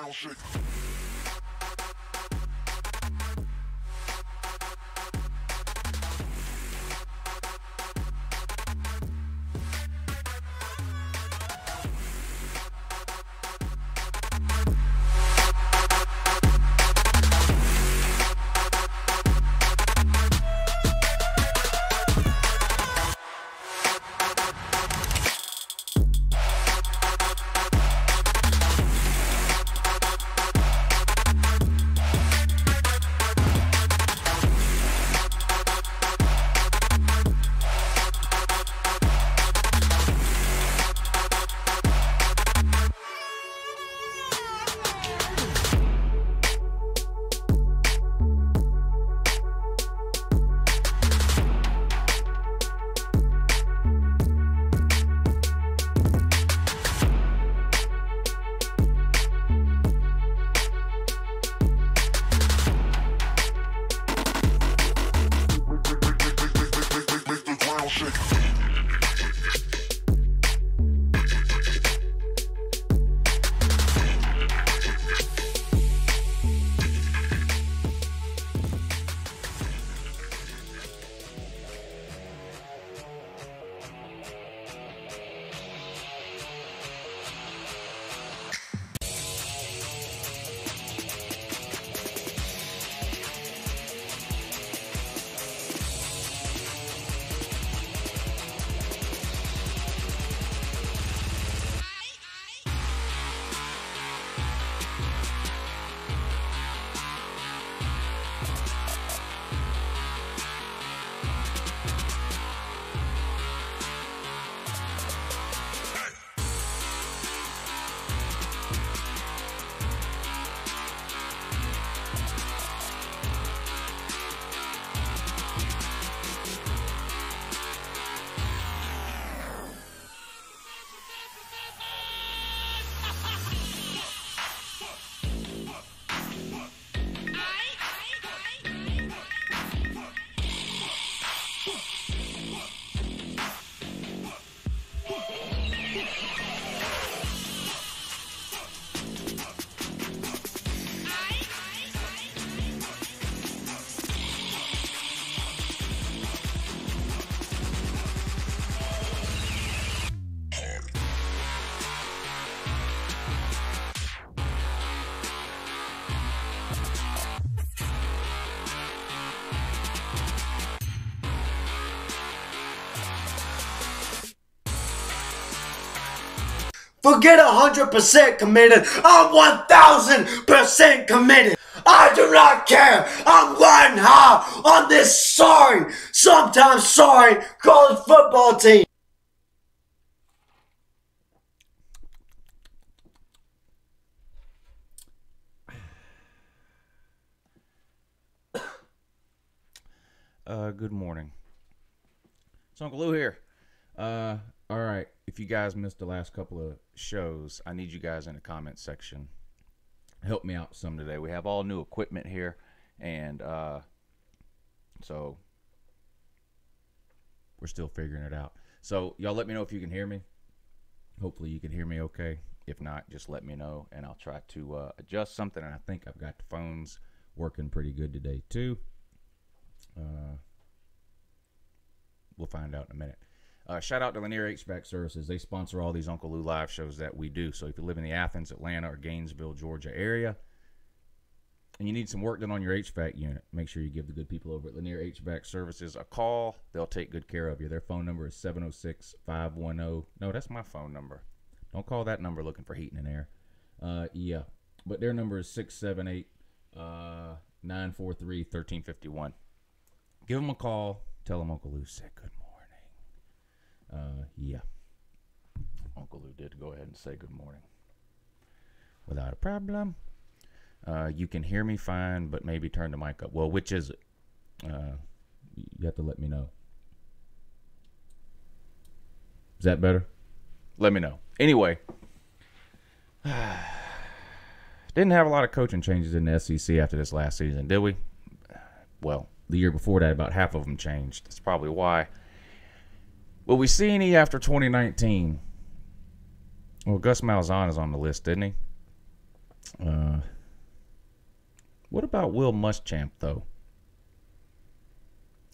ground shake. Forget 100% committed. I'm 1000% committed. I do not care. I'm riding high on this sorry, sometimes sorry, college football team. Good morning. It's Uncle Lou here. All right. If you guys missed the last couple of shows, I need you guys in the comment section. Help me out some today. We have all new equipment here, and so we're still figuring it out. So y'all let me know if you can hear me. Hopefully you can hear me okay. If not, just let me know, and I'll try to adjust something. And I think I've got the phones working pretty good today too. We'll find out in a minute. Shout out to Lanier HVAC Services. They sponsor all these Uncle Lou live shows that we do. So if you live in the Athens, Atlanta, or Gainesville, Georgia area, and you need some work done on your HVAC unit, make sure you give the good people over at Lanier HVAC Services a call. They'll take good care of you. Their phone number is 706-510. No, that's my phone number. Don't call that number looking for heating and air. Yeah, but their number is 678-943-1351. Give them a call. Tell them Uncle Lou said good morning. Yeah. Uncle Lou did go ahead and say good morning. Without a problem. You can hear me fine, but maybe turn the mic up. Well, which is it? You have to let me know. Is that better? Let me know. Anyway. Didn't have a lot of coaching changes in the SEC after this last season, did we? Well, the year before that, about half of them changed. That's probably why. Well, we seen after 2019. Well, Gus Malzahn is on the list, didn't he? What about Will Muschamp, though?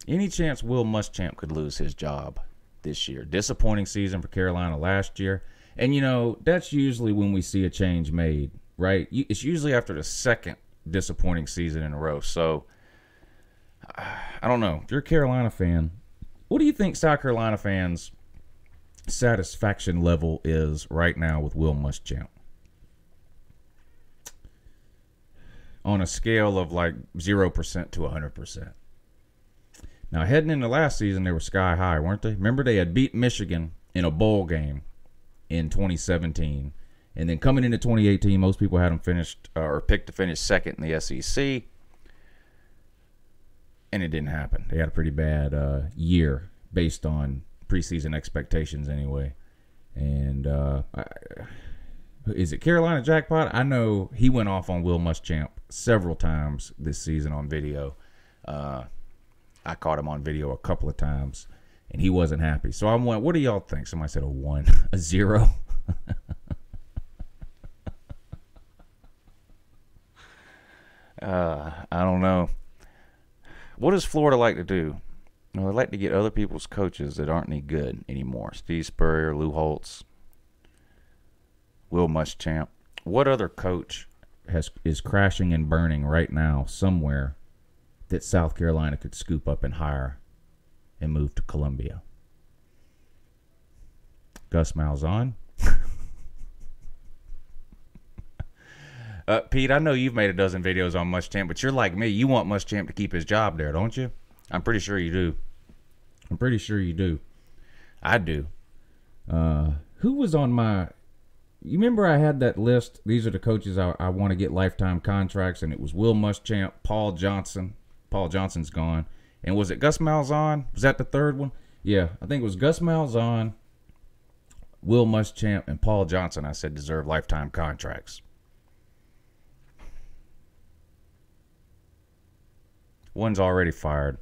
Any chance Will Muschamp could lose his job this year? Disappointing season for Carolina last year. And, you know, that's usually when we see a change made, right? It's usually after the second disappointing season in a row. So, I don't know. If you're a Carolina fan, what do you think South Carolina fans' satisfaction level is right now with Will Muschamp? On a scale of like 0% to 100%. Now, heading into last season, they were sky high, weren't they? Remember, they had beat Michigan in a bowl game in 2017. And then coming into 2018, most people had them finished or picked to finish second in the SEC. And it didn't happen. They had a pretty bad year based on preseason expectations anyway. And is it Carolina jackpot? I know he went off on Will Muschamp several times this season on video. I caught him on video a couple of times, and he wasn't happy. So I'm wondering, what do y'all think? Somebody said a 1, a 0. I don't know. What does Florida like to do? Well, they like to get other people's coaches that aren't any good anymore. Steve Spurrier, Lou Holtz, Will Muschamp. What other coach is crashing and burning right now somewhere that South Carolina could scoop up and hire and move to Columbia? Gus Malzahn? Pete, I know you've made a dozen videos on Muschamp, but you're like me. You want Muschamp to keep his job there, don't you? I'm pretty sure you do. I'm pretty sure you do. I do. Who was on my... You remember I had that list? These are the coaches I want to get lifetime contracts, and it was Will Muschamp, Paul Johnson. Paul Johnson's gone. And was it Gus Malzahn? Was that the third one? Yeah, I think it was Gus Malzahn, Will Muschamp, and Paul Johnson I said deserve lifetime contracts. One's already fired.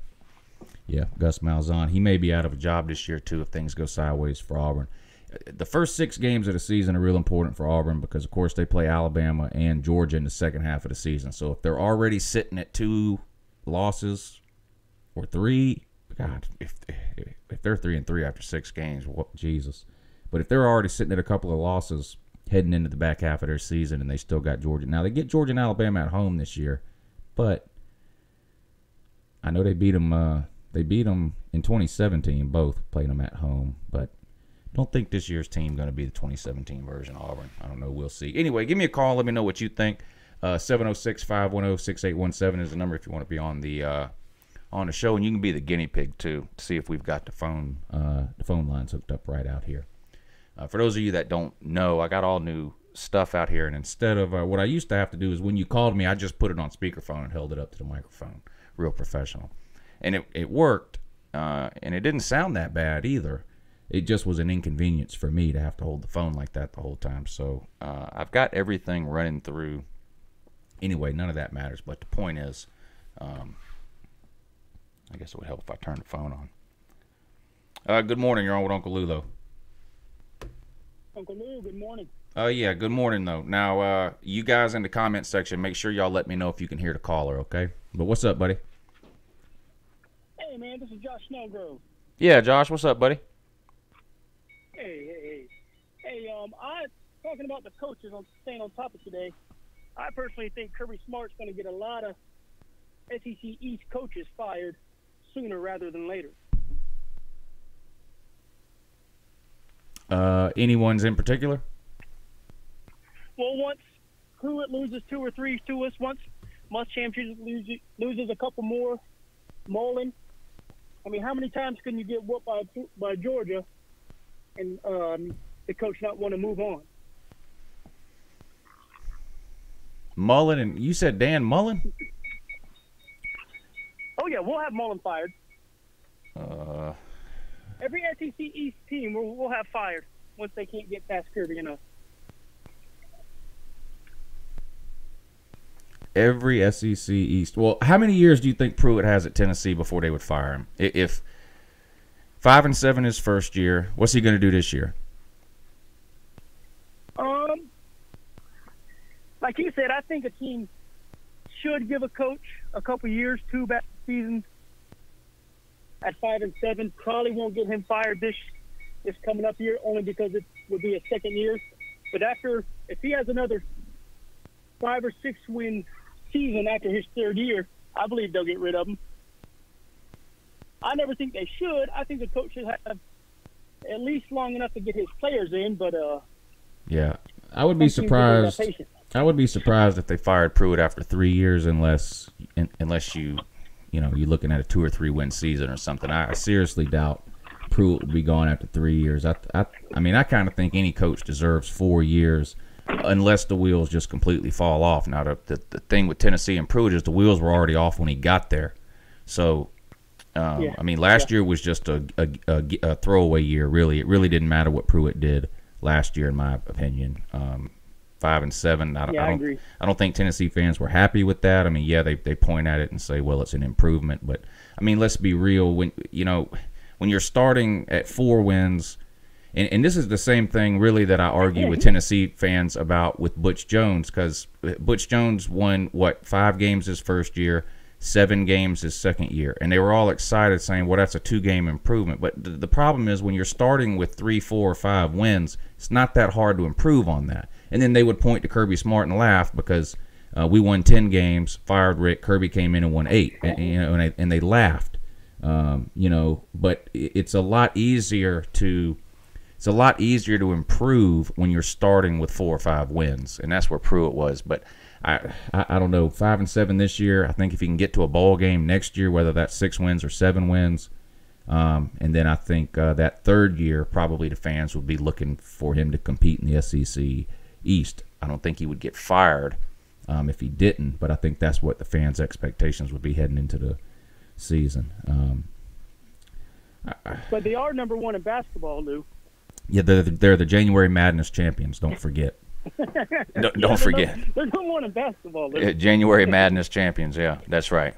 Yeah, Gus Malzahn. He may be out of a job this year, too, if things go sideways for Auburn. The first 6 games of the season are real important for Auburn because, of course, they play Alabama and Georgia in the second half of the season. So if they're already sitting at 2 losses or 3, God, if they're 3-3 after 6 games, what, Jesus. But if they're already sitting at a couple of losses heading into the back half of their season and they still got Georgia. Now, they get Georgia and Alabama at home this year, but I know they beat them. They beat them in 2017. Both played them at home, but don't think this year's team going to be the 2017 version of Auburn. I don't know. We'll see. Anyway, give me a call. Let me know what you think. 706-510-6817 is the number if you want to be on the show, and you can be the guinea pig too to see if we've got the phone lines hooked up right out here. For those of you that don't know, I got all new stuff out here, and instead of what I used to have to do is when you called me, I just put it on speakerphone and held it up to the microphone. Real professional. And it worked, and it didn't sound that bad either. It just was an inconvenience for me to have to hold the phone like that the whole time. So I've got everything running through. Anyway, none of that matters, but the point is, I guess it would help if I turned the phone on. Good morning. You're on with Uncle Lou, though. Uncle Lou, good morning. Yeah, good morning, though. Now, you guys in the comment section, make sure y'all let me know if you can hear the caller, okay? But what's up, buddy? Hey, man, this is Josh Snellgrove. Yeah, Josh, what's up, buddy? Hey, I talking about the coaches, on staying on topic today. I personally think Kirby Smart's going to get a lot of SEC East coaches fired sooner rather than later. Anyone's in particular? Well, once Pruitt loses 2 or 3 to us, once Muschamp loses a couple more, Mullen. I mean, how many times can you get whooped by Georgia and the coach not want to move on? Mullen, and you said Dan Mullen? Oh, yeah, we'll have Mullen fired. Every SEC East team we'll have fired once they can't get past Kirby, you know. Every SEC East. Well, how many years do you think Pruitt has at Tennessee before they would fire him? If 5-7 his first year, what's he going to do this year? like you said, I think a team should give a coach a couple years, 2 back seasons at 5-7. Probably won't get him fired this coming up year, only because it would be a second year. But if he has another 5 or 6 win season after his third year, I believe they'll get rid of him. I never think they should. I think the coach should have at least long enough to get his players in. But yeah, I would be surprised. I would be surprised if they fired Pruitt after 3 years, unless you're looking at a 2 or 3 win season or something. I seriously doubt Pruitt would be gone after 3 years. I kind of think any coach deserves 4 years, unless the wheels just completely fall off. Now, the thing with Tennessee and Pruitt is the wheels were already off when he got there. So, last year was just a throwaway year. Really, it really didn't matter what Pruitt did last year, in my opinion. 5-7. I don't think Tennessee fans were happy with that. I mean, yeah, they point at it and say, well, it's an improvement. But I mean, let's be real. When you're starting at 4 wins, and this is the same thing really that I argue with Tennessee fans about with Butch Jones, because Butch Jones won 5 games his first year, 7 games his second year, and they were all excited saying, well, that's a 2-game improvement. But the problem is when you're starting with 3, 4, or 5 wins, it's not that hard to improve on that. And then they would point to Kirby Smart and laugh because we won 10 games, fired Rick, Kirby came in and won 8, and they laughed. But it's a lot easier to improve when you're starting with 4 or 5 wins, and that's where Pruitt was. But I don't know, 5-7 this year. I think if he can get to a bowl game next year, whether that's 6 wins or 7 wins, and then I think that third year probably the fans would be looking for him to compete in the SEC East. I don't think he would get fired if he didn't, but I think that's what the fans' expectations would be heading into the season. But they are number 1 in basketball, Lou. Yeah, they're the January Madness champions. Don't forget. Don't forget. They're number 1 in basketball, Lou. January Madness champions. Yeah, that's right.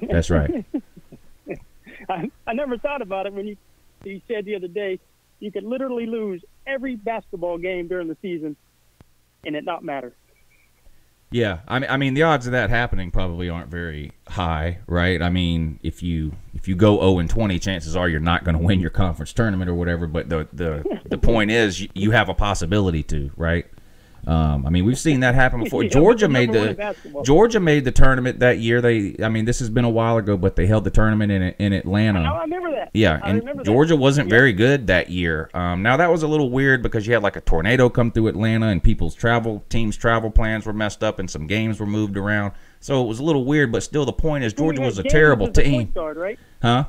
That's right. I never thought about it when you said the other day you could literally lose every basketball game during the season and it not matter. Yeah, I mean the odds of that happening probably aren't very high, right? I mean, if you go 0-20, chances are you're not going to win your conference tournament or whatever. But the point is, you have a possibility to, right? I mean, we've seen that happen before. Georgia made the tournament that year. This has been a while ago, but they held the tournament in Atlanta. I remember that. Yeah, and Georgia wasn't very good that year. Now that was a little weird because you had like a tornado come through Atlanta, and teams' travel plans were messed up, and some games were moved around. So it was a little weird, but still, the point is, Georgia was a terrible team. Point guard, right? Huh?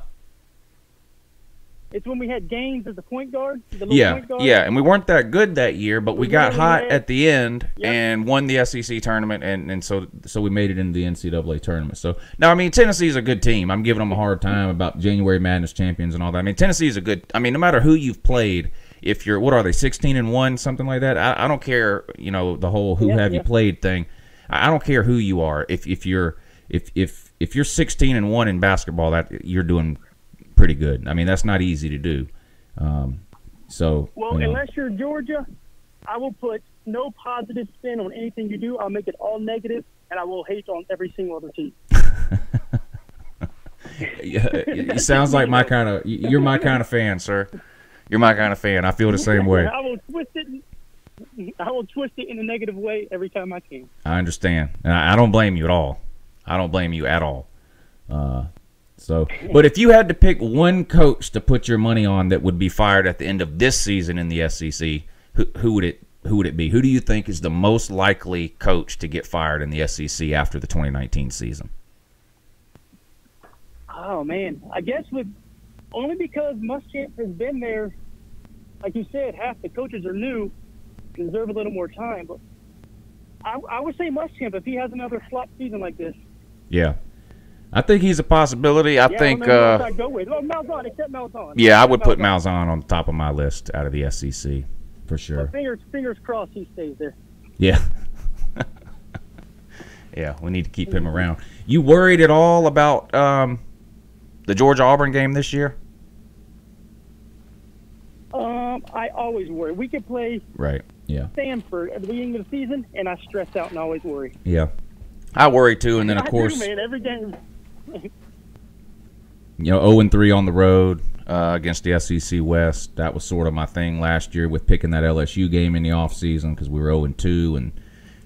It's when we had Gaines as the point guard. Yeah, and we weren't that good that year, but we got hot at the end and won the SEC tournament, and so we made it into the NCAA tournament. So now, I mean, Tennessee's a good team. I'm giving them a hard time about January Madness champions and all that. I mean, Tennessee's a good. I mean, no matter who you've played, if you're what are they 16-1, something like that. I don't care. The whole who have you played thing. I don't care who you are. If you're 16-1 in basketball, that you're doing pretty good. I mean, that's not easy to do. Unless you're Georgia, I will put no positive spin on anything you do. I'll make it all negative, and I will hate on every single other team. It sounds like you're my kind of fan, sir. You're my kind of fan. I feel the same way. I will twist it in a negative way every time I can. I understand, and I don't blame you at all. I don't blame you at all. But if you had to pick one coach to put your money on that would be fired at the end of this season in the SEC, who would it be? Who do you think is the most likely coach to get fired in the SEC after the 2019 season? Oh man, I guess only because Muschamp has been there. Like you said, half the coaches are new, deserve a little more time. But I would say Muschamp if he has another flop season like this. Yeah. I think he's a possibility. I think. I'd go with. Malzahn, except Malzahn. Yeah, I would put Malzahn on the top of my list out of the SEC for sure. But fingers crossed he stays there. Yeah. Yeah, we need to keep him around. You worried at all about the Georgia-Auburn game this year? I always worry. We could play right Stanford at the beginning of the season, and I stress out and always worry. Yeah. I worry too, and then, of course, man, every game. 0-3 on the road against the SEC West. That was sort of my thing last year with picking that LSU game in the offseason because we were 0-2, and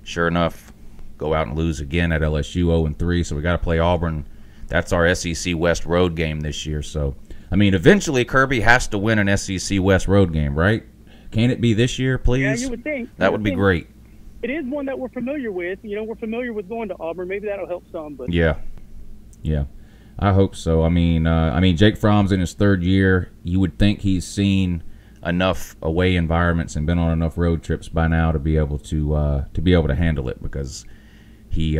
sure enough, go out and lose again at LSU 0-3. So we got to play Auburn. That's our SEC West road game this year. So, I mean, eventually Kirby has to win an SEC West road game, right? Can it be this year, please? Yeah, you would think. That would be great. It is one that we're familiar with. We're familiar with going to Auburn. Maybe that'll help some. But yeah. I hope so. I mean, Jake Fromm's in his third year. You would think he's seen enough away environments and been on enough road trips by now to be able to handle it because he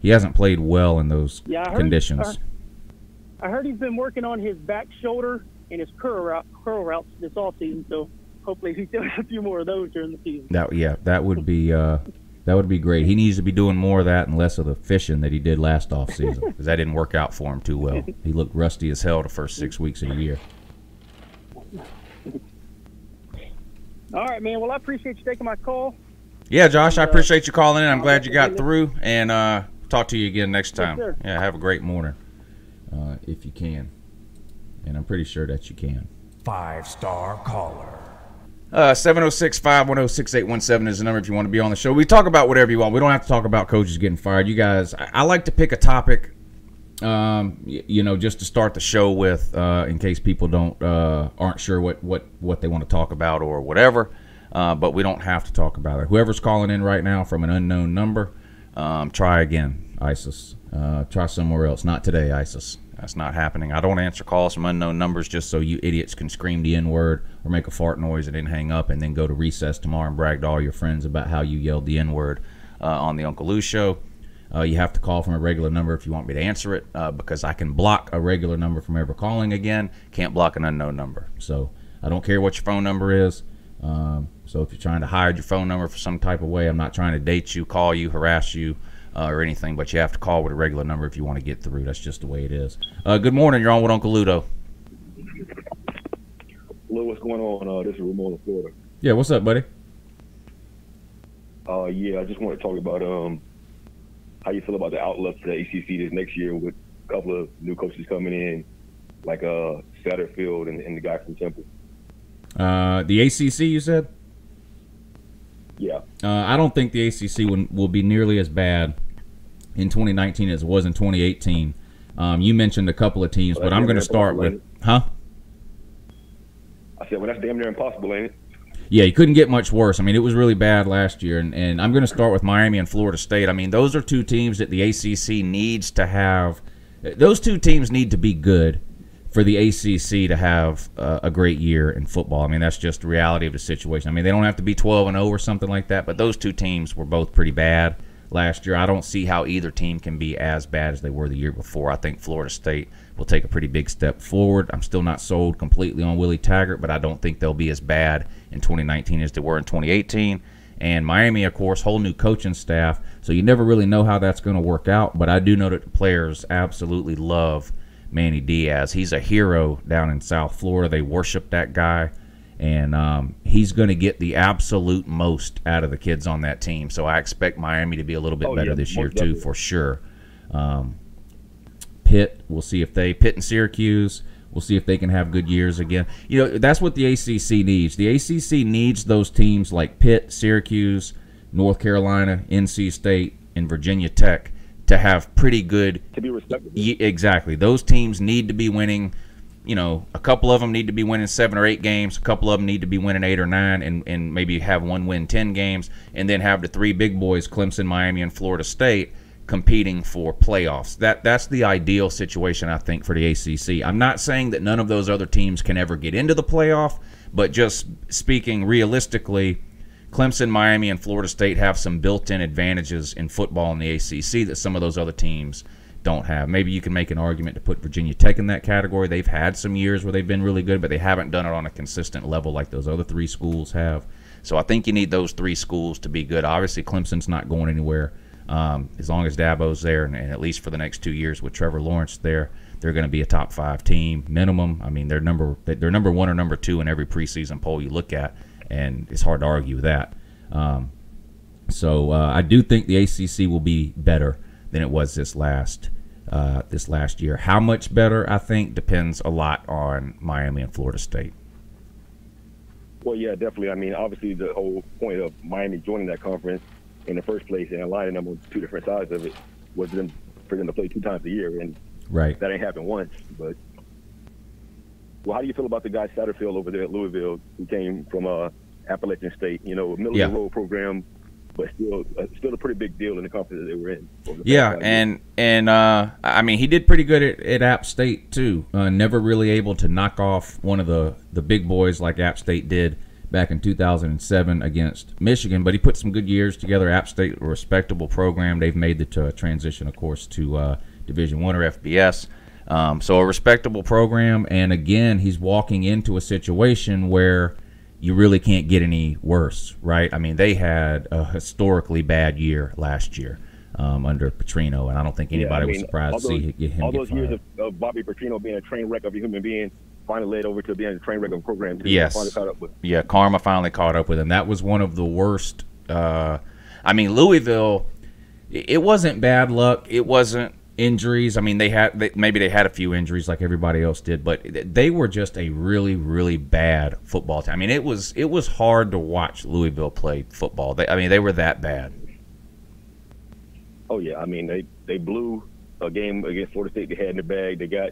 hasn't played well in those conditions. I heard he's been working on his back shoulder and his curl routes this offseason. So hopefully he does a few more of those during the season. That would be great. He needs to be doing more of that and less of the fishing that he did last offseason because that didn't work out for him too well. He looked rusty as hell the first 6 weeks of the year. All right, man. Well, I appreciate you taking my call. Yeah, Josh, I appreciate you calling in. I'm glad you got through, and talk to you again next time. Yes, sir. Yeah, have a great morning if you can, and I'm pretty sure that you can. 5-star caller. 706-510-6817 is the number if you want to be on the show. We talk about whatever you want. We don't have to talk about coaches getting fired. You guys, I like to pick a topic, just to start the show with, in case people aren't sure what they want to talk about or whatever. But we don't have to talk about it. Whoever's calling in right now from an unknown number, try again, ISIS. Try somewhere else. Not today, ISIS. That's not happening. I don't answer calls from unknown numbers just so you idiots can scream the N-word or make a fart noise and then hang up and then go to recess tomorrow and brag to all your friends about how you yelled the N-word on the Uncle Lou show. You have to call from a regular number if you want me to answer it because I can block a regular number from ever calling again. Can't block an unknown number. So I don't care what your phone number is. So if you're trying to hide your phone number for some type of way, I'm not trying to date you, call you, harass you, or anything, but you have to call with a regular number if you want to get through. That's just the way it is. Good morning. You're on with Uncle Ludo. Hello, what's going on? This is Ramon in Florida. Yeah, what's up, buddy? I just want to talk about how you feel about the outlook for the ACC this next year with a couple of new coaches coming in, like Satterfield and the guy from Temple. The ACC, you said? Yeah. I don't think the ACC will be nearly as bad in 2019 as it was in 2018. You mentioned a couple of teams, but I'm going to start with – huh? I said, well, that's damn near impossible, ain't it? Yeah, you couldn't get much worse. I mean, it was really bad last year, and I'm going to start with Miami and Florida State. I mean, those are two teams that the ACC needs to have – those two teams need to be good for the ACC to have a great year in football. I mean, that's just the reality of the situation. I mean, they don't have to be 12-0 or something like that, but those two teams were both pretty bad last year. I don't see how either team can be as bad as they were the year before. I think Florida State will take a pretty big step forward. I'm still not sold completely on Willie Taggart, but I don't think they'll be as bad in 2019 as they were in 2018. And Miami, of course, whole new coaching staff, so you never really know how that's going to work out, but I do know that the players absolutely love Manny Diaz. He's a hero down in South Florida. They worship that guy, and he's going to get the absolute most out of the kids on that team. So I expect Miami to be a little bit better this year too, for sure. Pitt, Pitt and Syracuse, we'll see if they can have good years again. You know, that's what the ACC needs. The ACC needs those teams like Pitt, Syracuse, North Carolina, NC State, and Virginia Tech to have pretty good – to be respectable. Exactly. Those teams need to be winning. You know, a couple of them need to be winning 7 or 8 games. A couple of them need to be winning 8 or 9 and maybe have one win 10 games, and then have the 3 big boys, Clemson, Miami, and Florida State, competing for playoffs. That's the ideal situation, I think, for the ACC. I'm not saying that none of those other teams can ever get into the playoff, but just speaking realistically, Clemson, Miami, and Florida State have some built-in advantages in football in the ACC that some of those other teams don't have. Maybe you can make an argument to put Virginia Tech in that category. They've had some years where they've been really good, but they haven't done it on a consistent level like those other 3 schools have. So I think you need those 3 schools to be good. Obviously, Clemson's not going anywhere as long as Dabo's there, and at least for the next 2 years with Trevor Lawrence there, they're going to be a top 5 team minimum. I mean, they're number 1 or number 2 in every preseason poll you look at. and it's hard to argue with that. So I do think the ACC will be better than it was this last year. How much better, I think, depends a lot on Miami and Florida State. Well, yeah, definitely. I mean, obviously, the whole point of Miami joining that conference in the first place and aligning them on two different sides of it was for them to play 2 times a year, and right, that ain't happened once. But well, how do you feel about the guy Satterfield over there at Louisville, who came from Appalachian State? You know, a middle of the road program, but still a pretty big deal in the conference that they were in. Yeah, and I mean, he did pretty good at App State too. Never really able to knock off one of the big boys like App State did back in 2007 against Michigan, but he put some good years together. App State, a respectable program. They've made the transition, of course, to Division I or FBS. So a respectable program, and again, he's walking into a situation where you really can't get any worse, right? I mean, they had a historically bad year last year under Petrino, and I don't think anybody was surprised to see him get fired. All those years of Bobby Petrino being a train wreck of a human being finally led over to being a train wreck of a program. Too. Yes. Yeah, karma finally caught up with him. That was one of the worst. I mean, Louisville, it wasn't bad luck. It wasn't injuries. I mean, maybe they had a few injuries like everybody else did, but they were just a really, really bad football team. I mean, it was hard to watch Louisville play football. They were that bad. Oh, yeah. I mean, they blew a game against Florida State they had in the bag. They got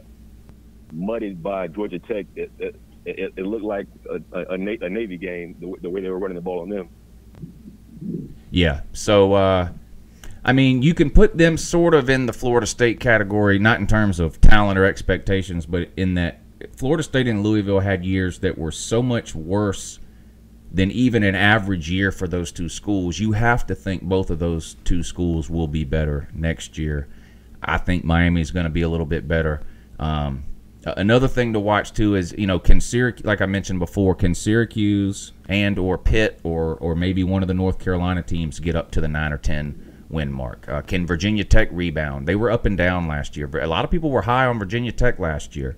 muddied by Georgia Tech. It looked like a Navy game, the way they were running the ball on them. Yeah. So, I mean, you can put them sort of in the Florida State category, not in terms of talent or expectations, but in that Florida State and Louisville had years that were so much worse than even an average year for those two schools. You have to think both of those two schools will be better next year. I think Miami's going to be a little bit better. Another thing to watch too is, you know, can Syracuse, like I mentioned before, can Syracuse and or Pitt or maybe one of the North Carolina teams get up to the 9 or 10 win mark? Can Virginia Tech rebound? They were up and down last year. A lot of people were high on Virginia Tech last year.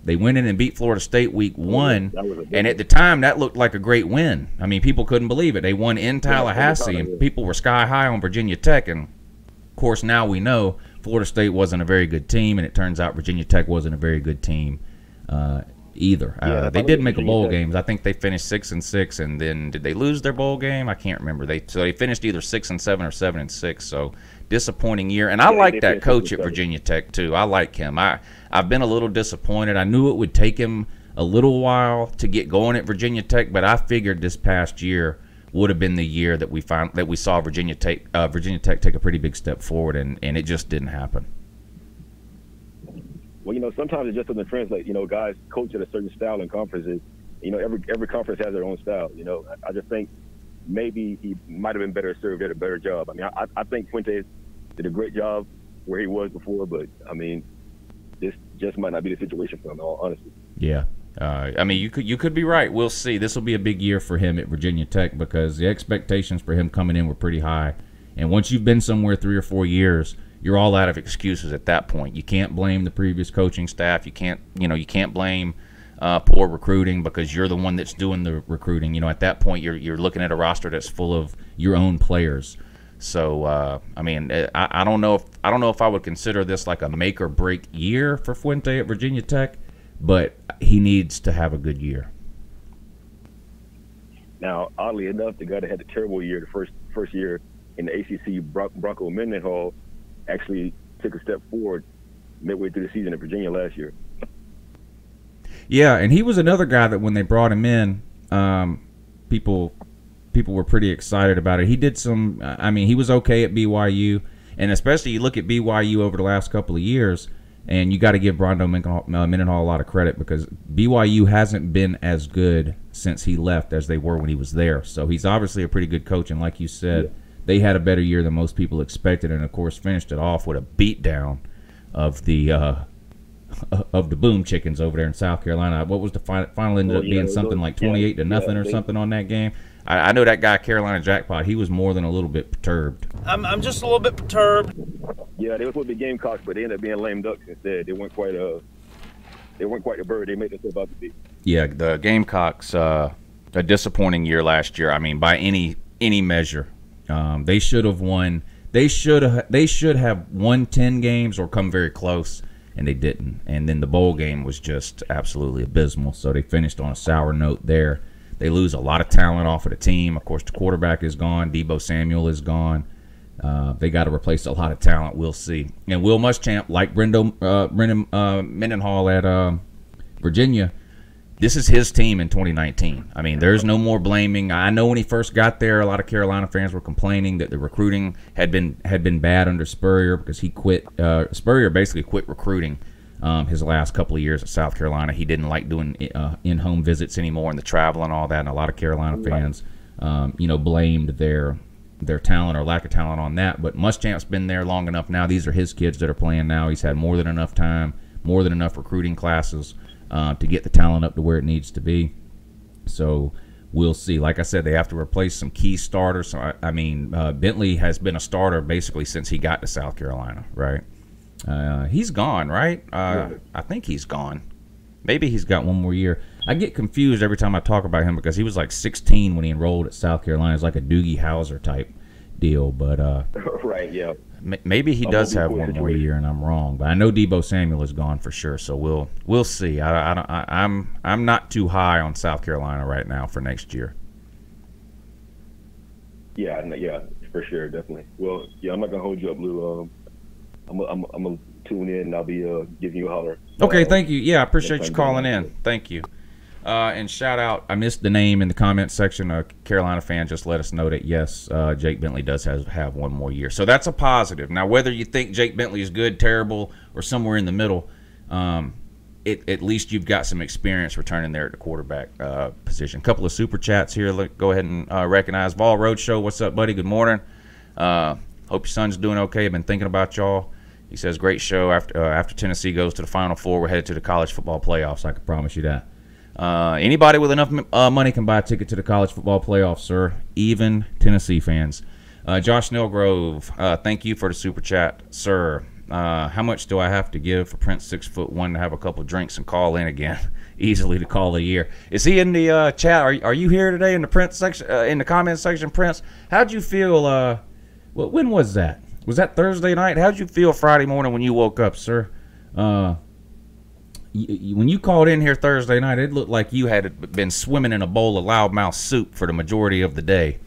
They went in and beat Florida State week 1, and at the time that looked like a great win. I mean, people couldn't believe it. They won in Tallahassee, and people were sky high on Virginia Tech. And of course, now we know Florida State wasn't a very good team, and it turns out Virginia Tech wasn't a very good team either. They did make a bowl games. I think they finished 6-6, and then did they lose their bowl game? I can't remember. So they finished either 6-7 or 7-6. So disappointing year. And I like that coach at Virginia Tech too. I like him. I've been a little disappointed. I knew it would take him a little while to get going at Virginia Tech, but I figured this past year would have been the year that we saw Virginia Tech take a pretty big step forward, and it just didn't happen. Well, you know, sometimes it just doesn't translate. You know, guys coach at a certain style in conferences. You know, every conference has their own style. You know, I just think maybe he might have been better served at a better job. I mean, I think Fuentes did a great job where he was before, but I mean, this just might not be the situation for him, in all honesty. Yeah. I mean, you could be right. We'll see. This will be a big year for him at Virginia Tech because the expectations for him coming in were pretty high. And once you've been somewhere 3 or 4 years, you're all out of excuses at that point. You can't blame the previous coaching staff. You can't blame poor recruiting because you're the one that's doing the recruiting. You know, at that point, you're looking at a roster that's full of your own players. So, I mean, I don't know if I would consider this like a make or break year for Fuente at Virginia Tech, but he needs to have a good year. Now, oddly enough, the guy that had the terrible year, the first year in the ACC, Bronco Mendenhall, actually took a step forward midway through the season in Virginia last year. Yeah, and he was another guy that when they brought him in, people were pretty excited about it. He did some. I mean, he was okay at BYU, and especially you look at BYU over the last couple of years. And you got to give Brondo Mendenhall a lot of credit because BYU hasn't been as good since he left as they were when he was there. So he's obviously a pretty good coach. And like you said, they had a better year than most people expected, and of course finished it off with a beatdown of the Boom Chickens over there in South Carolina. What was the final ended up being something like 28-0 or something on that game. I know that guy Carolina Jackpot. He was more than a little bit perturbed. I'm just a little bit perturbed. Yeah, they were supposed to be Gamecocks, but they ended up being lame ducks instead. They weren't quite the bird they made themselves out to be. Yeah, the Gamecocks. a disappointing year last year. I mean, by any measure, they should have won. They should have won 10 games or come very close, and they didn't. And then the bowl game was just absolutely abysmal. So they finished on a sour note there. They lose a lot of talent off of the team. Of course, the quarterback is gone. Deebo Samuel is gone. They got to replace a lot of talent. We'll see. And Will Muschamp, like Brendan Mendenhall at Virginia, this is his team in 2019. I mean, there's no more blaming. I know when he first got there, a lot of Carolina fans were complaining that the recruiting had been bad under Spurrier because he quit. Spurrier basically quit recruiting his last couple of years at South Carolina. He didn't like doing in-home visits anymore and the travel and all that. And a lot of Carolina fans, blamed their talent or lack of talent on that. But Muschamp's been there long enough now. These are his kids that are playing now. He's had more than enough time, more than enough recruiting classes to get the talent up to where it needs to be. So we'll see. Like I said, they have to replace some key starters. So Bentley has been a starter basically since he got to South Carolina, right? He's gone, right? I think he's gone. Maybe he's got one more year. I get confused every time I talk about him because he was like 16 when he enrolled at South Carolina. It's like a Doogie Howser type deal, but right, yeah. Maybe he does have one more year, and I'm wrong. But I know Deebo Samuel is gone for sure, so we'll see. I'm not too high on South Carolina right now for next year. Yeah, for sure, definitely. Well, yeah, I'm not gonna hold you up, Lou. I'm gonna tune in, and I'll be giving you a holler. Okay, thank you. Yeah, I appreciate you calling in. Thank you. And shout out, I missed the name in the comment section. A Carolina fan just let us know that, yes, Jake Bentley does have one more year. So that's a positive. Now, whether you think Jake Bentley is good, terrible, or somewhere in the middle, at least you've got some experience returning there at the quarterback position. A couple of super chats here. Go ahead and recognize Vol Roadshow. What's up, buddy? Good morning. Hope your son's doing okay. I've been thinking about y'all. He says, great show. After Tennessee goes to the Final Four, we're headed to the college football playoffs. I can promise you that. Anybody with enough money can buy a ticket to the college football playoffs, sir. Even Tennessee fans. Josh Snellgrove, thank you for the super chat, sir. How much do I have to give for Prince 6'1" to have a couple drinks and call in again? Easily to call a year. Is he in the chat? Are you here today in the Prince section? In the comment section, Prince? How'd you feel? When was that? Was that Thursday night? How'd you feel Friday morning when you woke up, sir? When you called in here Thursday night, it looked like you had been swimming in a bowl of loudmouth soup for the majority of the day.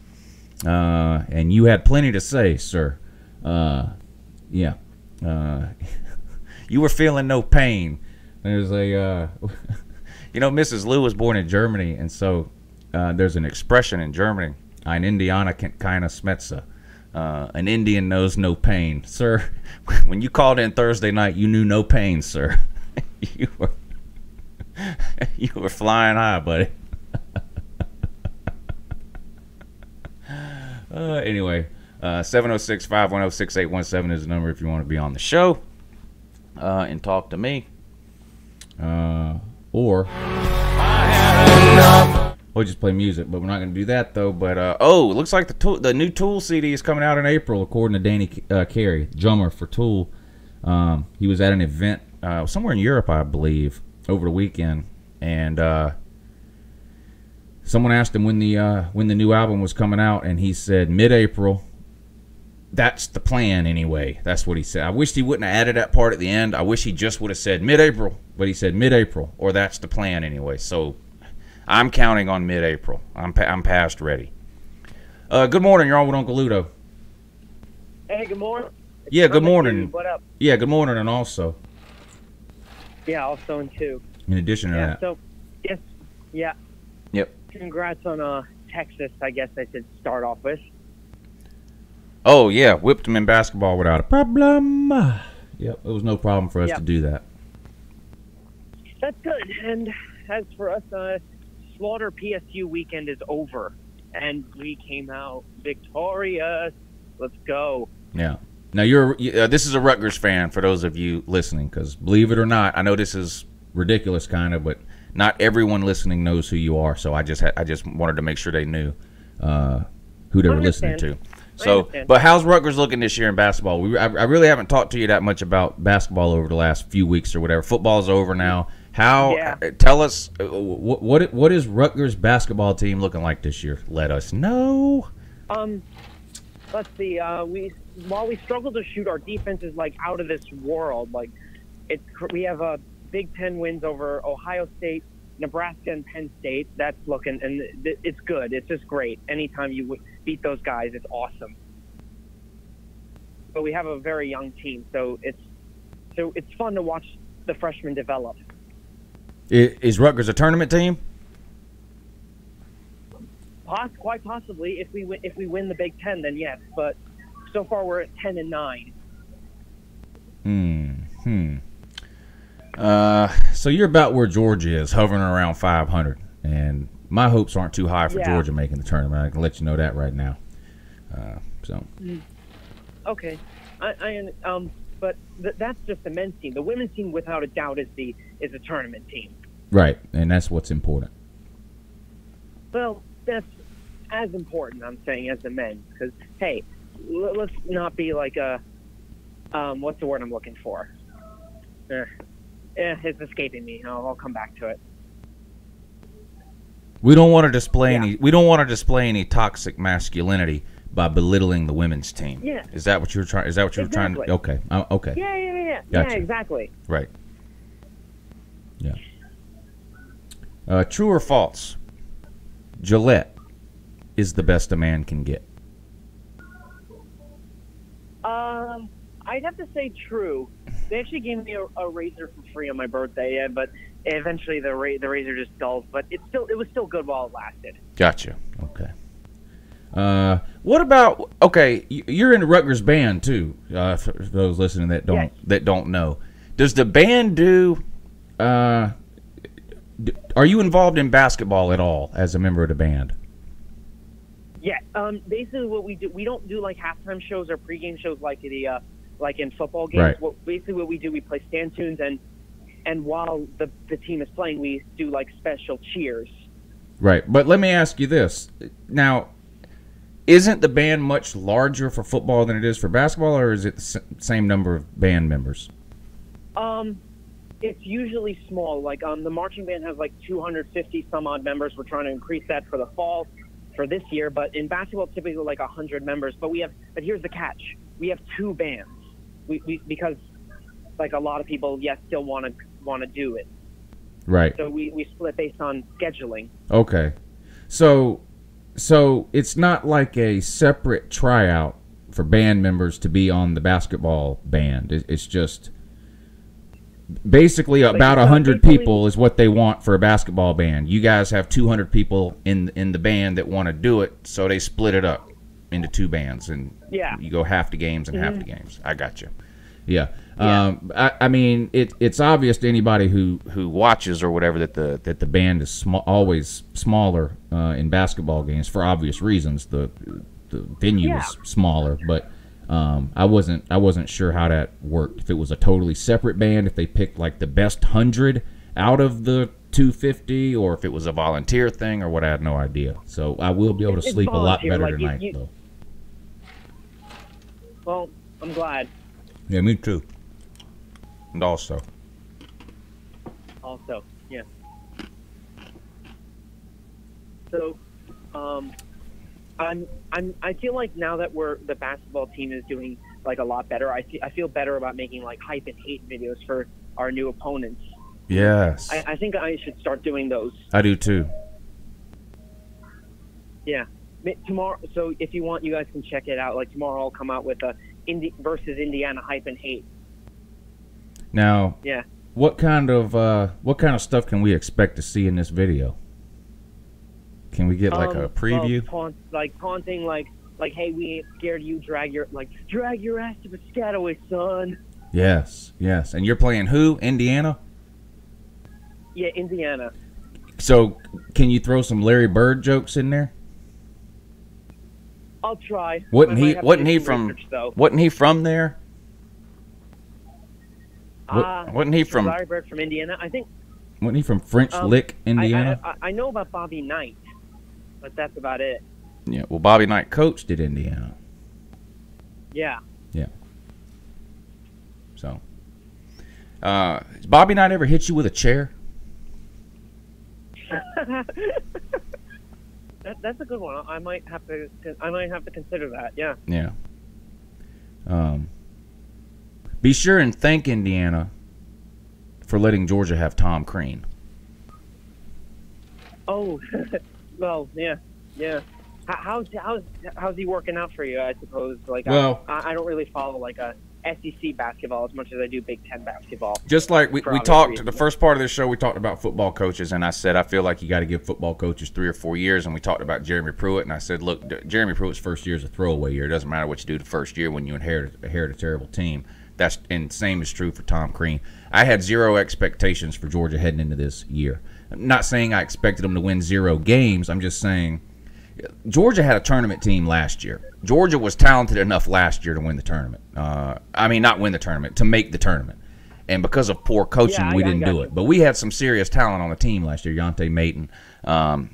And you had plenty to say, sir. Yeah. You were feeling no pain. There's a, Mrs. Lou was born in Germany, and so there's an expression in Germany, ein Indianer kennt keine Schmerzen. An Indian knows no pain. Sir, when you called in Thursday night, you knew no pain, sir. You were flying high, buddy. Anyway, 706-510-6817 is the number if you want to be on the show and talk to me. Or we'll just play music, but we're not going to do that, though. But, it looks like the new Tool CD is coming out in April, according to Danny Carey, drummer for Tool. He was at an event somewhere in Europe, I believe, over the weekend, and someone asked him when the new album was coming out, and he said mid-April. That's the plan anyway. That's what he said. I wish he wouldn't have added that part at the end. I wish he just would have said mid-April, but he said mid-April, or that's the plan anyway. So I'm counting on mid-April. I'm past ready. Good morning. You're on with Uncle Ludo. Hey, good morning. Yeah, good morning. What up? Yeah, good morning, and also. Yeah, also in two. In addition to that. So, yes, yeah. Yep. Congrats on Texas, I guess I should start off with. Oh, yeah, whipped them in basketball without a problem. Yep, it was no problem for us to do that. That's good. And as for us, Slaughter PSU weekend is over, and we came out victorious. Let's go. Yeah. Now, this is a Rutgers fan for those of you listening, because believe it or not, I know this is ridiculous kind of, but not everyone listening knows who you are, so I just wanted to make sure they knew who they were listening to. So, but how's Rutgers looking this year in basketball? I really haven't talked to you that much about basketball over the last few weeks or whatever. Football's over now. Tell us what is Rutgers basketball team looking like this year? Let us know. Let's see. While we struggle to shoot, our defense is like out of this world. Like we have Big Ten wins over Ohio State, Nebraska, and Penn State. That's looking, and it's good. It's just great. Anytime you beat those guys, it's awesome. But we have a very young team, so it's fun to watch the freshmen develop. Is Rutgers a tournament team? Quite possibly. If we win the Big Ten, then yes. But so far we're at 10-9. So you're about where Georgia is, hovering around 500, and my hopes aren't too high for Georgia making the tournament. I can let you know that right now. Okay, but that's just the men's team. The women's team, without a doubt, is a tournament team. Right, and that's what's important. Well, that's as important, I'm saying, as the men. Because, hey, let's not be like what's the word I'm looking for? It's escaping me. I'll come back to it. We don't want to display any. We don't want to display any toxic masculinity by belittling the women's team. Yeah. Is that what you're trying? Is that what you're trying to? Okay. Okay. Yeah. Gotcha. Yeah, exactly. Right. Yeah. True or false? Gillette is the best a man can get. I'd have to say true. They actually gave me a razor for free on my birthday, but eventually the razor just dulled. But it was still good while it lasted. Gotcha. Okay. What about? Okay, you're in the Rutgers band too. For those listening that don't know, does the band do? Are you involved in basketball at all as a member of the band? Yeah. Basically, what we do, we don't do like halftime shows or pregame shows like in football games. Right. Basically, what we do, we play stand tunes, and while the team is playing, we do like special cheers. Right. But let me ask you this now. Isn't the band much larger for football than it is for basketball, or is it the same number of band members? It's usually small. Like the marching band has like 250 some odd members. We're trying to increase that for the fall for this year. But in basketball, it's typically like 100 members. But here's the catch: we have two bands. We because like a lot of people still want to do it. Right. So we split based on scheduling. Okay. So it's not like a separate tryout for band members to be on the basketball band. It's just basically about 100 people is what they want for a basketball band. You guys have 200 people in the band that want to do it, so they split it up into two bands, and you go half the games and half the games. I got you. Yeah. I mean, it's obvious to anybody who watches or whatever that the band is always smaller in basketball games for obvious reasons. The venue is smaller, but I wasn't sure how that worked. If it was a totally separate band, if they picked like the best 100 out of the 250, or if it was a volunteer thing or what, I had no idea. So I will be able to sleep a lot better tonight, though. Well, I'm glad. Yeah, me too. And also, yeah. So, I feel like now that the basketball team is doing like a lot better, I feel better about making like hype and hate videos for our new opponents. Yes. I think I should start doing those. I do too. Yeah. Tomorrow, so if you want, you guys can check it out. Like tomorrow, I'll come out with a Indy versus Indiana hype and hate. Now, what kind of stuff can we expect to see in this video? Can we get like a preview? Taunting, like, hey, we ain't scared of you. Drag your ass to Piscataway, son. Yes. And you're playing who? Indiana? Yeah, Indiana. So, can you throw some Larry Bird jokes in there? I'll try. Wasn't he from there? Wasn't he from Larry Bird from Indiana? I think. Wasn't he from French Lick, Indiana? I know about Bobby Knight, but that's about it. Yeah. Well, Bobby Knight coached at Indiana. Yeah. Yeah. So, has Bobby Knight ever hit you with a chair? That's a good one. I might have to consider that. Yeah. Yeah. Be sure and thank Indiana for letting Georgia have Tom Crean. Oh, well, yeah. How's he working out for you? I suppose. Like, well, I don't really follow like a SEC basketball as much as I do Big Ten basketball. Just like we talked, the first part of this show, we talked about football coaches, and I said I feel like you got to give football coaches 3 or 4 years, and we talked about Jeremy Pruitt, and I said, look, Jeremy Pruitt's first year is a throwaway year. It doesn't matter what you do the first year when you inherit a terrible team. And same is true for Tom Crean. I had 0 expectations for Georgia heading into this year. I'm not saying I expected them to win 0 games. I'm just saying Georgia had a tournament team last year. Georgia was talented enough last year to win the tournament. Not win the tournament, to make the tournament. And because of poor coaching, we didn't do it. But we had some serious talent on the team last year, Yonte Maton.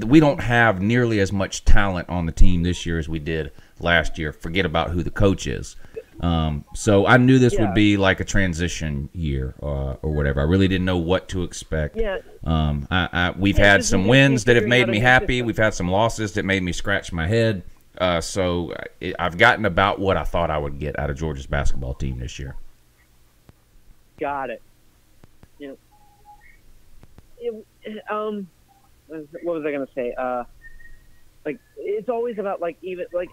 We don't have nearly as much talent on the team this year as we did last year. Forget about who the coach is. So I knew this would be like a transition year or whatever. I really didn't know what to expect. Yeah. We've had some wins that have made me happy. We've had some losses that made me scratch my head. So I've gotten about what I thought I would get out of Georgia's basketball team this year. Got it. Yeah. What was I gonna say? Like, it's always about like even like.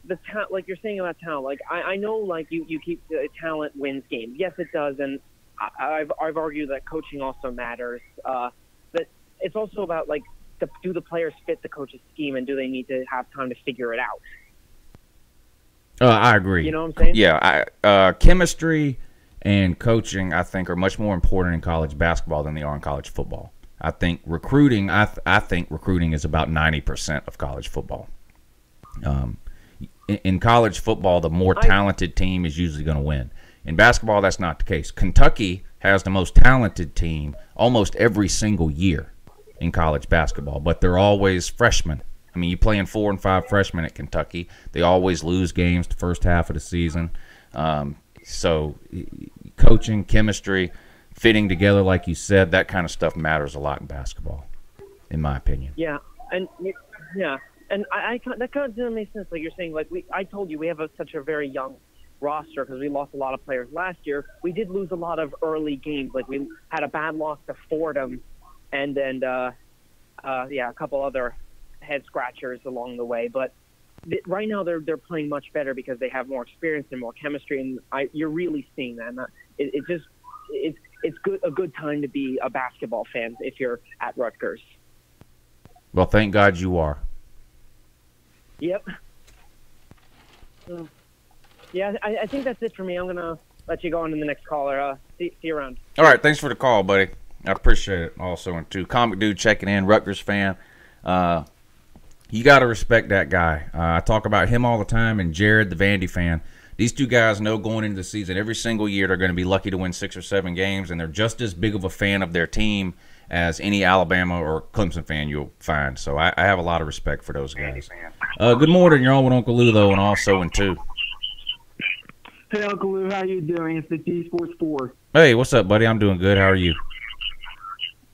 The talent, like you're saying about talent, like I know, like you keep talent wins games. Yes, it does, and I've argued that coaching also matters. But it's also about like, do the players fit the coach's scheme, and do they need to have time to figure it out? I agree. You know what I'm saying? Yeah, chemistry and coaching, I think, are much more important in college basketball than they are in college football. I think recruiting. I think recruiting is about 90% of college football. In college football, the more talented team is usually going to win. In basketball, that's not the case. Kentucky has the most talented team almost every single year in college basketball, but they're always freshmen. I mean, you're playing 4 and 5 freshmen at Kentucky. They always lose games the first half of the season. So coaching, chemistry, fitting together, like you said, that kind of stuff matters a lot in basketball, in my opinion. Yeah, and that kind of doesn't make sense. Like you're saying, like I told you, we have such a very young roster because we lost a lot of players last year. We did lose a lot of early games. Like we had a bad loss to Fordham, and then a couple other head scratchers along the way. But right now they're playing much better because they have more experience and more chemistry, and you're really seeing that. And it's a good time to be a basketball fan if you're at Rutgers. Well, thank God you are. Yep. I think that's it for me. I'm going to let you go on to the next caller. See you around. All right, thanks for the call, buddy. I appreciate it also. And too, Comic Dude checking in, Rutgers fan. You got to respect that guy. I talk about him all the time, and Jared, the Vandy fan. These two guys know going into the season every single year they're going to be lucky to win 6 or 7 games, and they're just as big of a fan of their team as any Alabama or Clemson fan you'll find. So I have a lot of respect for those guys. Good morning. You're on with Uncle Lou, though, and also in 2. Hey, Uncle Lou, how you doing? It's the D Sports 4. Hey, what's up, buddy? I'm doing good. How are you?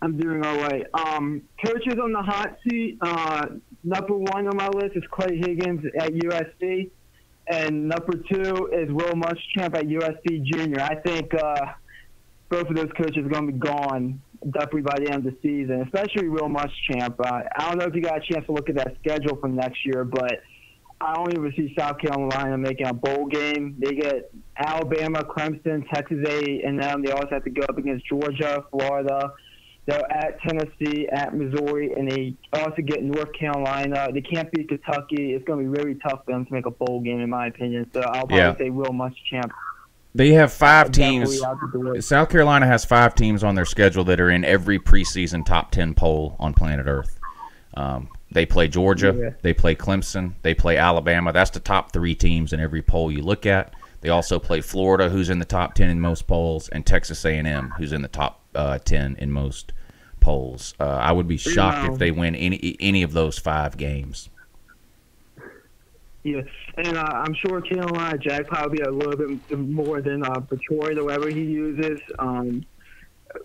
I'm doing all right. Coaches on the hot seat, number 1 on my list is Clay Higgins at USC, and number 2 is Will Muschamp at USC Junior. I think both of those coaches are going to be gone definitely by the end of the season, especially Will Muschamp. I don't know if you got a chance to look at that schedule for next year, but I don't even see South Carolina making a bowl game. They get Alabama, Clemson, Texas A&M. They also have to go up against Georgia, Florida. They're at Tennessee, at Missouri, and they also get North Carolina. They can't beat Kentucky. It's going to be really tough for them to make a bowl game, in my opinion. So I'll probably say Will Muschamp. They have 5 teams. South Carolina has 5 teams on their schedule that are in every preseason top 10 poll on planet Earth. They play Georgia. They play Clemson. They play Alabama. That's the top 3 teams in every poll you look at. They also play Florida, who's in the top 10 in most polls, and Texas A&M, who's in the top 10 in most polls. I would be shocked if they win any of those 5 games. Yeah, and I'm sure Carolina Jack probably a little bit more than Detroit or whatever he uses.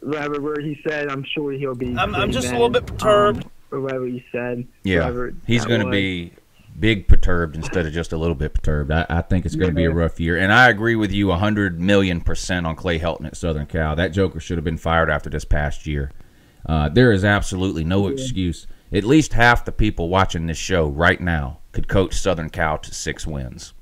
whatever word he said, I'm sure he'll be. I'm just a little bit perturbed. Or whatever he said. Yeah, he's going to be big perturbed instead of just a little bit perturbed. I think it's going to be a rough year. And I agree with you 100,000,000% on Clay Helton at Southern Cal. That joker should have been fired after this past year. There is absolutely no excuse. At least half the people watching this show right now could coach Southern Cal to 6 wins.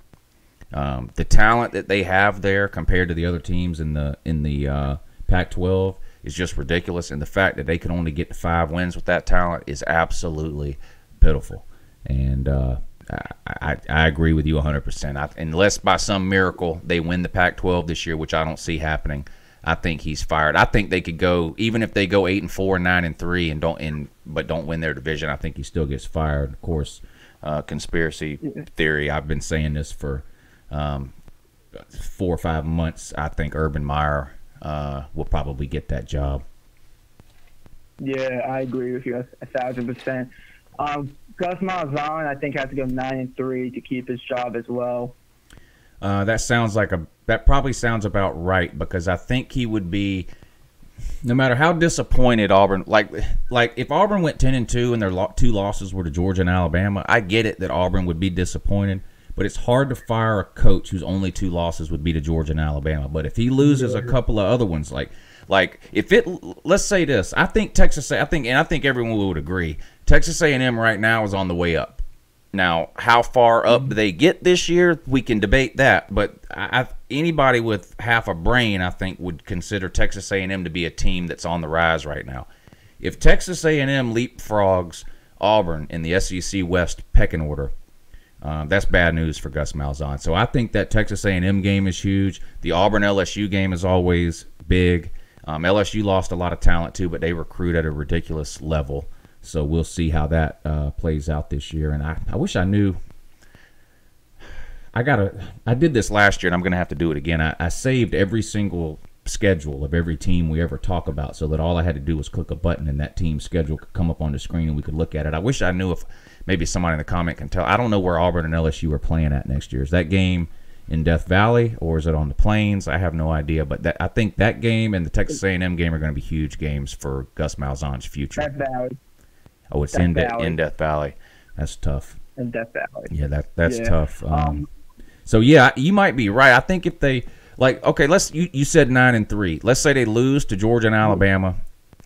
The talent that they have there compared to the other teams in the Pac-12 is just ridiculous, and the fact that they can only get to 5 wins with that talent is absolutely pitiful. And I agree with you 100%. Unless by some miracle they win the Pac-12 this year, which I don't see happening, I think he's fired. I think they could go, even if they go 8-4, 9-3, but don't win their division, I think he still gets fired. Of course, conspiracy theory. I've been saying this for 4 or 5 months. I think Urban Meyer will probably get that job. Yeah, I agree with you 1,000%. Gus Malzahn, I think, has to go 9-3 to keep his job as well. That probably sounds about right, because I think he would be, no matter how disappointed Auburn, like if Auburn went 10-2 and their 2 losses were to Georgia and Alabama, I get it that Auburn would be disappointed. But it's hard to fire a coach whose only 2 losses would be to Georgia and Alabama. But if he loses a couple of other ones, let's say this, I think everyone would agree, Texas A&M right now is on the way up. Now, how far up do they get this year? We can debate that. But anybody with half a brain, I think, would consider Texas A&M to be a team that's on the rise right now. If Texas A&M leapfrogs Auburn in the SEC West pecking order, that's bad news for Gus Malzahn. So I think that Texas A&M game is huge. The Auburn-LSU game is always big. LSU lost a lot of talent too, but they recruit at a ridiculous level. So we'll see how that plays out this year. And I wish I knew. I did this last year, and I'm going to have to do it again. I saved every single schedule of every team we ever talk about, so that all I had to do was click a button and that team's schedule could come up on the screen and we could look at it. I wish I knew, if maybe somebody in the comment can tell. I don't know where Auburn and LSU are playing at next year. Is that game in Death Valley or is it on the Plains? I have no idea, but I think that game and the Texas A&M game are going to be huge games for Gus Malzahn's future. Death Valley. Oh, it's in Death Valley. That's tough. In Death Valley. Yeah, that's tough. So yeah, you might be right. I think if they you said 9-3. Let's say they lose to Georgia and Alabama.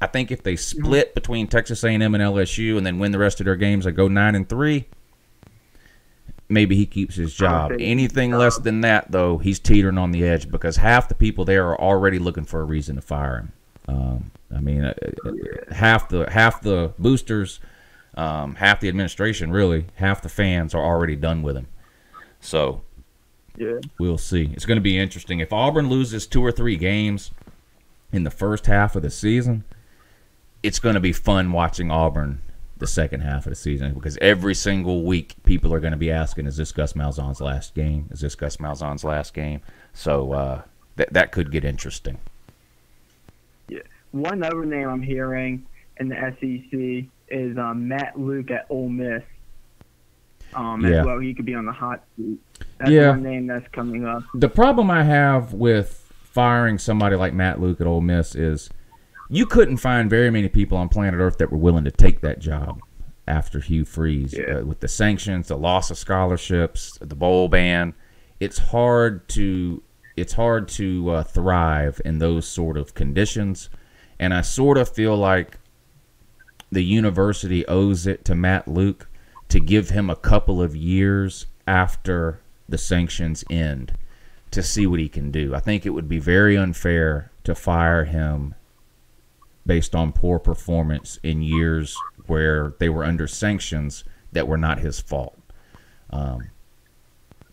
I think if they split between Texas A&M and LSU and then win the rest of their games, they go 9-3. Maybe he keeps his job. Anything less than that, though, he's teetering on the edge, because half the people there are already looking for a reason to fire him. Half the boosters, half the administration, really, half the fans are already done with him. So yeah, we'll see. It's going to be interesting. If Auburn loses 2 or 3 games in the first half of the season, it's going to be fun watching Auburn the second half of the season, because every single week people are going to be asking, is this Gus Malzahn's last game? Is this Gus Malzahn's last game? So that could get interesting. Yeah. One other name I'm hearing in the SEC is Matt Luke at Ole Miss. As well, he could be on the hot seat. That's one name that's coming up. The problem I have with firing somebody like Matt Luke at Ole Miss is you couldn't find very many people on planet Earth that were willing to take that job after Hugh Freeze. With the sanctions, the loss of scholarships, the bowl ban, it's hard to thrive in those sort of conditions. And I sort of feel like the university owes it to Matt Luke to give him a couple of years after the sanctions end to see what he can do. I think it would be very unfair to fire him based on poor performance in years where they were under sanctions that were not his fault.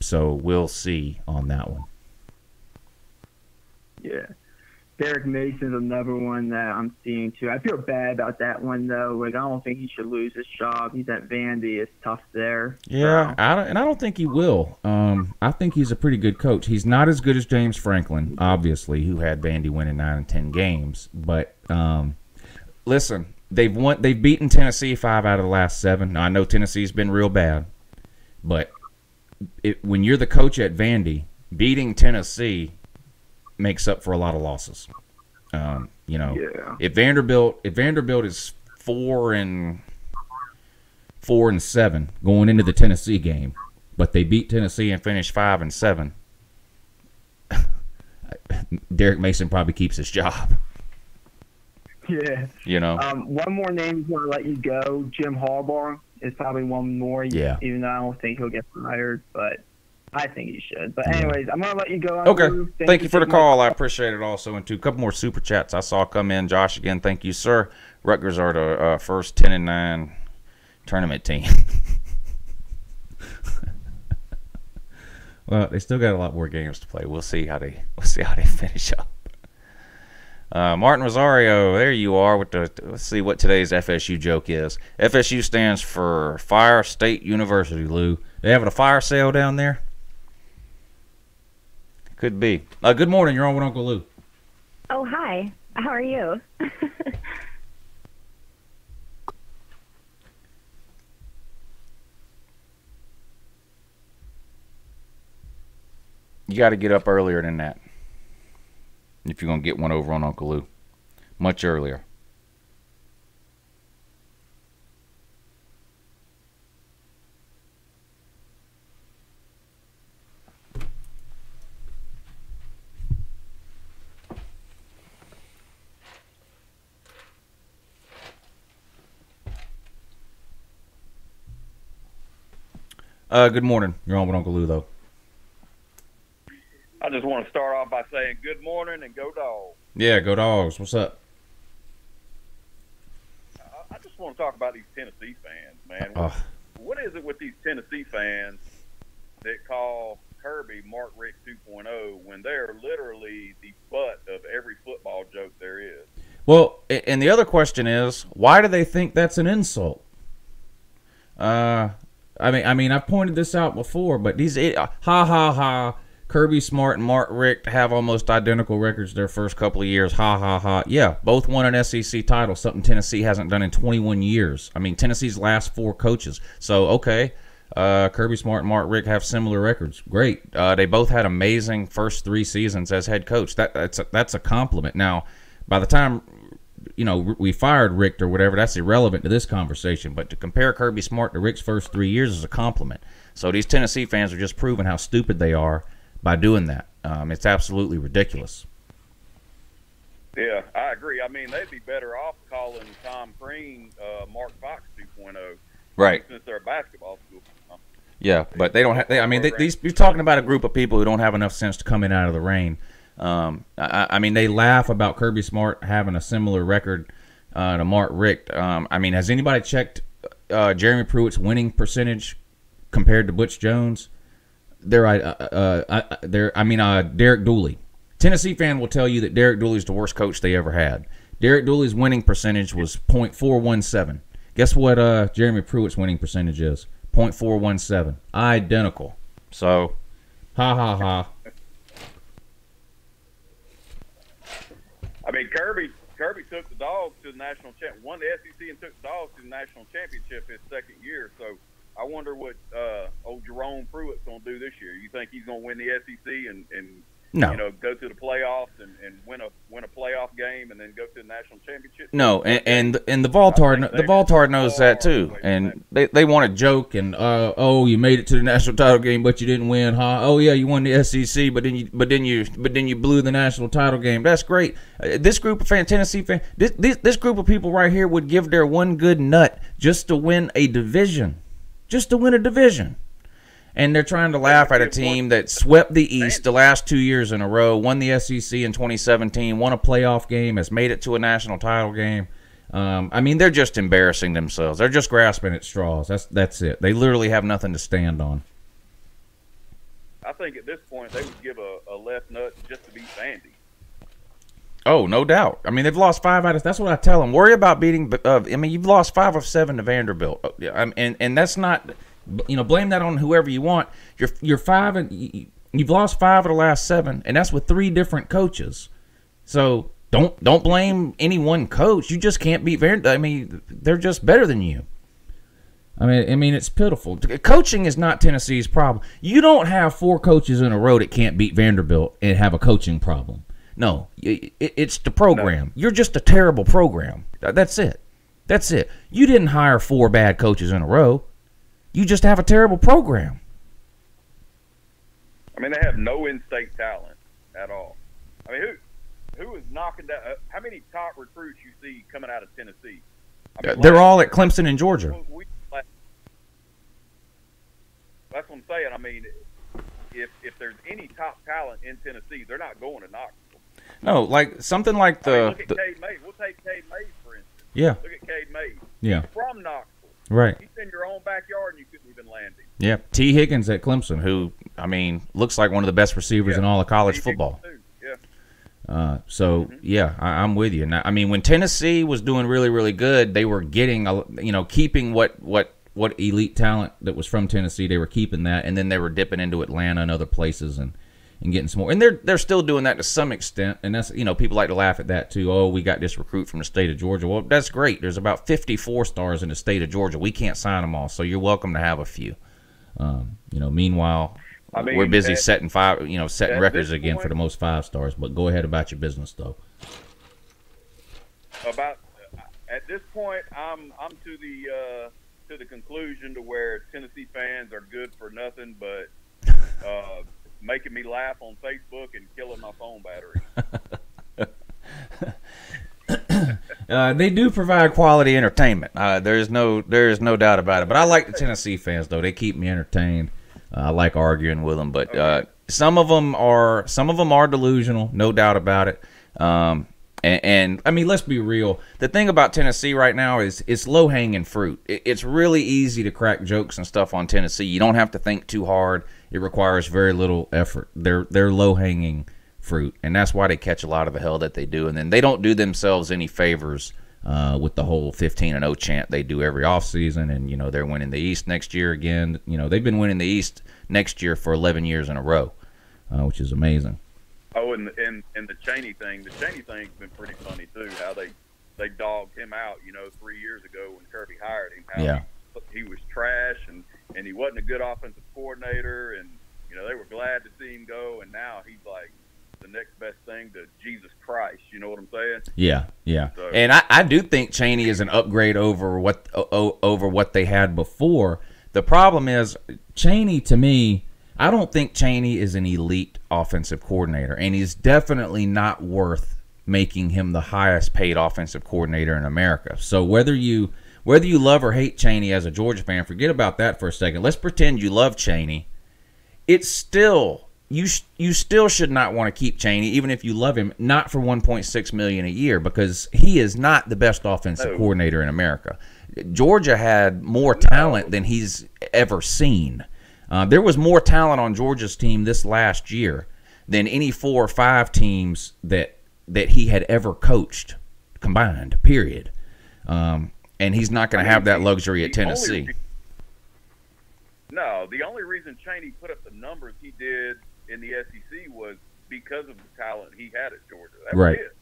So we'll see on that one. Yeah. Derek Mason's another one that I'm seeing too. I feel bad about that one though. Like, I don't think he should lose his job. He's at Vandy. It's tough there. Yeah, I don't think he will. I think he's a pretty good coach. He's not as good as James Franklin, obviously, who had Vandy winning 9 and 10 games. But listen, they've beaten Tennessee 5 out of the last 7. Now, I know Tennessee's been real bad, but when you're the coach at Vandy, beating Tennessee makes up for a lot of losses. You know, Yeah. if Vanderbilt is 4-7 going into the Tennessee game, but they beat Tennessee and finish 5-7, Derek Mason probably keeps his job. Yeah. You know. One more name before I let you go. Jim Harbaugh is probably one more. Yeah. Even though I don't think he'll get fired, but I think he should. But anyways, I'm gonna let you go. Okay. Andrew. Thank you for the call. I appreciate it also. And a couple more super chats I saw come in. Josh, again, thank you, sir. Rutgers are the first 10-9 tournament team. Well, they still got a lot more games to play. We'll see how they finish up. Martin Rosario, there you are with the. Let's see what today's FSU joke is. FSU stands for Fire State University. Lou, they having a fire sale down there? Could be. Good morning. You're on with Uncle Lou. Oh, hi. How are you? You got to get up earlier than that if you're going to get one over on Uncle Lou. Much earlier. Good morning. You're on with Uncle Lou, though. I just want to start off by saying good morning and go Dogs. Yeah, go Dogs. What's up? I just want to talk about these Tennessee fans, man. What is it with these Tennessee fans that call Kirby Mark Richt 2.0 when they're literally the butt of every football joke there is? Well, and the other question is, why do they think that's an insult? I mean, I've pointed this out before, but these ha ha ha. Kirby Smart and Mark Richt have almost identical records their first couple of years. Ha, ha, ha. Yeah, both won an SEC title, something Tennessee hasn't done in 21 years. I mean, Tennessee's last 4 coaches. So, okay, Kirby Smart and Mark Richt have similar records. Great. They both had amazing first 3 seasons as head coach. That's a compliment. Now, by the time, you know, we fired Richt or whatever, that's irrelevant to this conversation. But to compare Kirby Smart to Richt's first 3 years is a compliment. So these Tennessee fans are just proving how stupid they are by doing that. It's absolutely ridiculous. Yeah, I agree. I mean, they'd be better off calling Tom Crean Mark Fox 2.0. Right. Since they're a basketball school. Yeah, but they don't have. You're talking about a group of people who don't have enough sense to come in out of the rain. I mean, they laugh about Kirby Smart having a similar record to Mark Richt. I mean, has anybody checked Jeremy Pruitt's winning percentage compared to Butch Jones? Derek Dooley. Tennessee fan will tell you that Derek Dooley's the worst coach they ever had. Derek Dooley's winning percentage was .417. Guess what Jeremy Pruitt's winning percentage is? .417. Identical. So, ha ha ha. I mean, Kirby took the Dogs to the national championship, won the SEC and took the Dogs to the national championship his second year. So I wonder what old Jerome Pruitt's going to do this year. You think he's going to win the SEC and No. You know, go to the playoffs and win a playoff game and then go to the national championship. No, and the Voltard knows that too, and they want to joke and oh, you made it to the national title game but you didn't win, huh? Oh yeah, you won the SEC but then you blew the national title game. That's great. This group of Tennessee fans, this group of people right here would give their one good nut just to win a division, And they're trying to laugh at a team that swept the East the last 2 years in a row, won the SEC in 2017, won a playoff game, has made it to a national title game. I mean, they're just embarrassing themselves. They're just grasping at straws. That's it. They literally have nothing to stand on. I think at this point they would give a left nut just to beat Vandy. Oh, no doubt. I mean, they've lost 5 out of. That's what I tell them. Worry about beating. I mean, you've lost 5 of 7 to Vanderbilt, and that's not. You know, blame that on whoever you want. You're 5 and you've lost 5 of the last 7, and that's with 3 different coaches. So don't blame any one coach. You just can't beat Vanderbilt. I mean, they're just better than you. I mean, it's pitiful. Coaching is not Tennessee's problem. You don't have 4 coaches in a row that can't beat Vanderbilt and have a coaching problem. No, it's the program. No. You're just a terrible program. That's it. That's it. You didn't hire 4 bad coaches in a row. You just have a terrible program. I mean, they have no in-state talent at all. I mean, who is knocking down? How many top recruits you see coming out of Tennessee? I mean, they're all at Clemson and Georgia. That's what I'm saying. I mean, if there's any top talent in Tennessee, they're not going to Knoxville. No, like something like look at Cade Mays. We'll take Cade Mays, for instance. Yeah. Look at Cade Mays. Yeah. He's from Knoxville. Right. He's in your own backyard, and you couldn't even land him. Yeah. T. Higgins at Clemson, who, I mean, looks like one of the best receivers in all of college football. Yeah. Yeah, I'm with you. Now, I mean, when Tennessee was doing really, really good, they were getting, keeping what elite talent that was from Tennessee. They were keeping that, and then they were dipping into Atlanta and other places and getting some more. And they're still doing that to some extent. And that's, people like to laugh at that too. Oh, we got this recruit from the state of Georgia. Well, that's great. There's about 54 stars in the state of Georgia. We can't sign them all, so you're welcome to have a few. Meanwhile, we're busy setting records again for the most 5 stars. But go ahead about your business, though. At this point, I'm to the conclusion to where Tennessee fans are good for nothing but making me laugh on Facebook and killing my phone battery. They do provide quality entertainment. There is no doubt about it. But I like the Tennessee fans, though. They keep me entertained. I like arguing with them, but some of them are delusional, no doubt about it. And I mean, let's be real. The thing about Tennessee right now is it's low-hanging fruit. It's really easy to crack jokes and stuff on Tennessee. You don't have to think too hard. It requires very little effort. They're low-hanging fruit, and that's why they catch a lot of the hell that they do. And then they don't do themselves any favors with the whole 15-0 chant they do every offseason. And, they're winning the East next year again. They've been winning the East next year for 11 years in a row, which is amazing. Oh, and the Chaney thing. The Chaney thing's been pretty funny too. How they dogged him out, 3 years ago when Kirby hired him. How he was trash and he wasn't a good offensive coordinator, and they were glad to see him go. And now he's like the next best thing to Jesus Christ. You know what I'm saying? Yeah. So, and I do think Chaney is an upgrade over what they had before. The problem is Chaney, to me, I don't think Chaney is an elite offensive coordinator, and he's definitely not worth making him the highest paid offensive coordinator in America. So whether you love or hate Chaney as a Georgia fan, forget about that for a second. Let's pretend you love Chaney. It's still you still should not want to keep Chaney, even if you love him, not for $1.6 million a year, because he is not the best offensive coordinator in America. Georgia had more talent than he's ever seen. There was more talent on Georgia's team this last year than any 4 or 5 teams that he had ever coached combined, period. And he's not going to have that luxury at Tennessee. The only reason Chaney put up the numbers he did in the SEC was because of the talent he had at Georgia. That was it.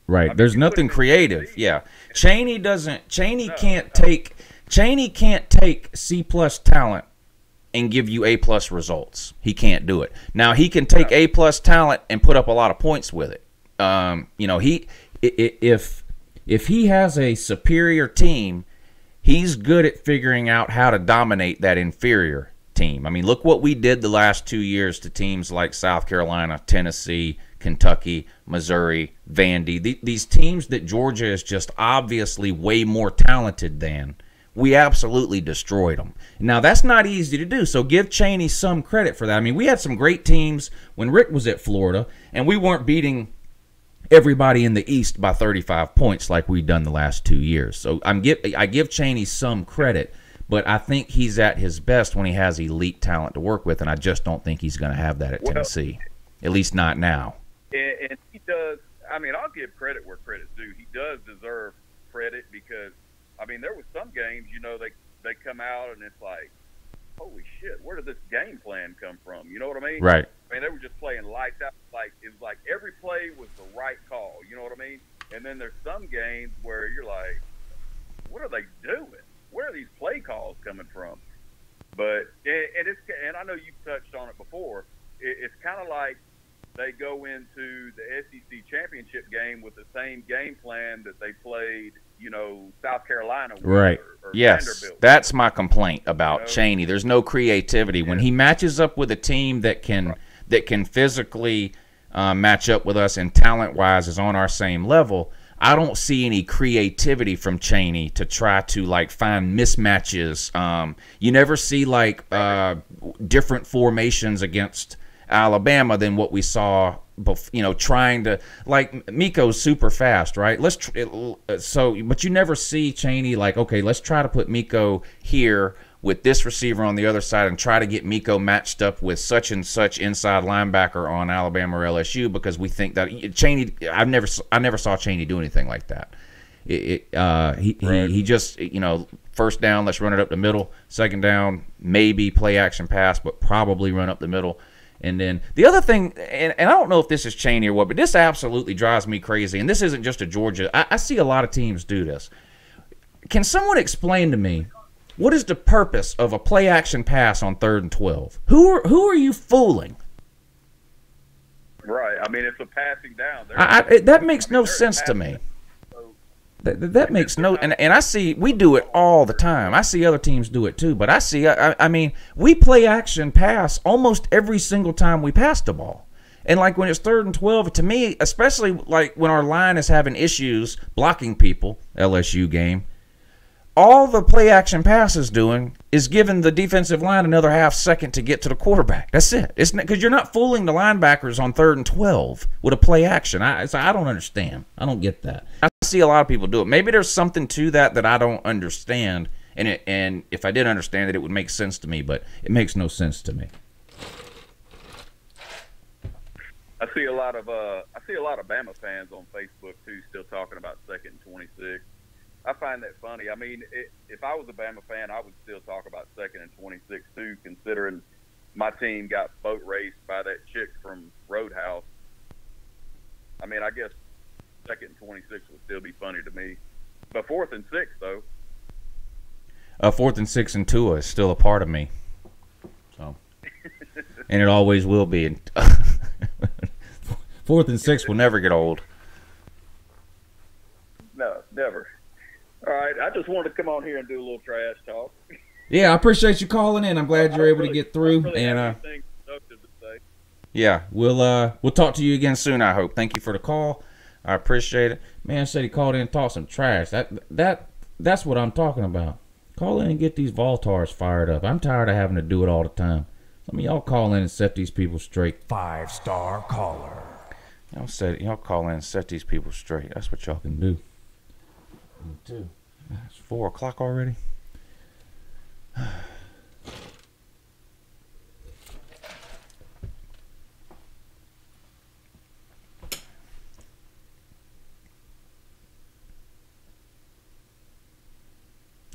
Right. I mean, there's nothing creative. Yeah. Chaney can't take C+ talent and give you A+ results. He can't do it. Now, he can take A+ talent and put up a lot of points with it. If he has a superior team, he's good at figuring out how to dominate that inferior team. I mean, look what we did the last 2 years to teams like South Carolina, Tennessee, Kentucky, Missouri, Vandy. These teams that Georgia is just obviously way more talented than. We absolutely destroyed them. Now, that's not easy to do, so give Chaney some credit for that. I mean, we had some great teams when Rick was at Florida, and we weren't beating everybody in the East by 35 points like we've done the last 2 years. So I give Chaney some credit, but I think he's at his best when he has elite talent to work with, and I just don't think he's going to have that at Tennessee, at least not now. And he does. I mean, I'll give credit where credit's due. He does deserve credit because, I mean, there was some games, they come out and it's like, holy shit, where did this game plan come from? You know what I mean? Right. I mean, they were just playing lights out. It was like every play was the right call. You know what I mean? And then there's some games where you're like, what are they doing? Where are these play calls coming from? But and I know you've touched on it before. It's kind of like they go into the SEC championship game with the same game plan that they played, South Carolina with right. or Yes, Vanderbilt. that's my complaint about Chaney. There's no creativity. When he matches up with a team that can physically match up with us and talent-wise is on our same level, I don't see any creativity from Chaney to try to find mismatches. You never see different formations against Alabama than what we saw. Trying to Miko's super fast, right? But you never see Chaney okay, let's try to put Miko here with this receiver on the other side and try to get Miko matched up with such and such inside linebacker on Alabama or LSU, because we think that Chaney. I never saw Chaney do anything like that. He just first down, let's run it up the middle. Second down, maybe play action pass, but probably run up the middle. And then the other thing, and I don't know if this is Chaney or what, but this absolutely drives me crazy, and this isn't just a Georgia. I see a lot of teams do this. Can someone explain to me what is the purpose of a play-action pass on 3rd and 12? Who are you fooling? Right. I mean, it's a passing down. That makes no sense to me. That makes no, and I see we do it all the time. I see other teams do it too, but I mean, we play action pass almost every single time we pass the ball. And when it's 3rd and 12, to me, especially when our line is having issues blocking people, LSU game, all the play action pass is doing is giving the defensive line another half second to get to the quarterback. That's it. It's because you're not fooling the linebackers on 3rd and 12 with a play action. I don't understand. I don't get that. I see a lot of people do it. Maybe there's something to that I don't understand, and if I did understand it, it would make sense to me. But it makes no sense to me. I see a lot of Bama fans on Facebook too, still talking about 2nd and 26. I find that funny. I mean, if I was a Bama fan, I would still talk about 2nd and 26 too, considering my team got boat raced by that chick from Roadhouse. I mean, I guess 2nd and 26 would still be funny to me. But 4th and 6, though. 4th and 6 and Tua is still a part of me. So, and it always will be. 4th and 6 will never get old. No, never. All right, I just wanted to come on here and do a little trash talk. Yeah, I appreciate you calling in. I'm glad you're able to get through. And yeah, we'll talk to you again soon, I hope. Thank you for the call. I appreciate it. Man said he called in and talked some trash. That's what I'm talking about. Call in and get these Voltars fired up. I'm tired of having to do it all the time. Some of y'all call in and set these people straight. 5-star caller. Y'all call in and set these people straight. That's what y'all can do. Me too. It's 4 o'clock already.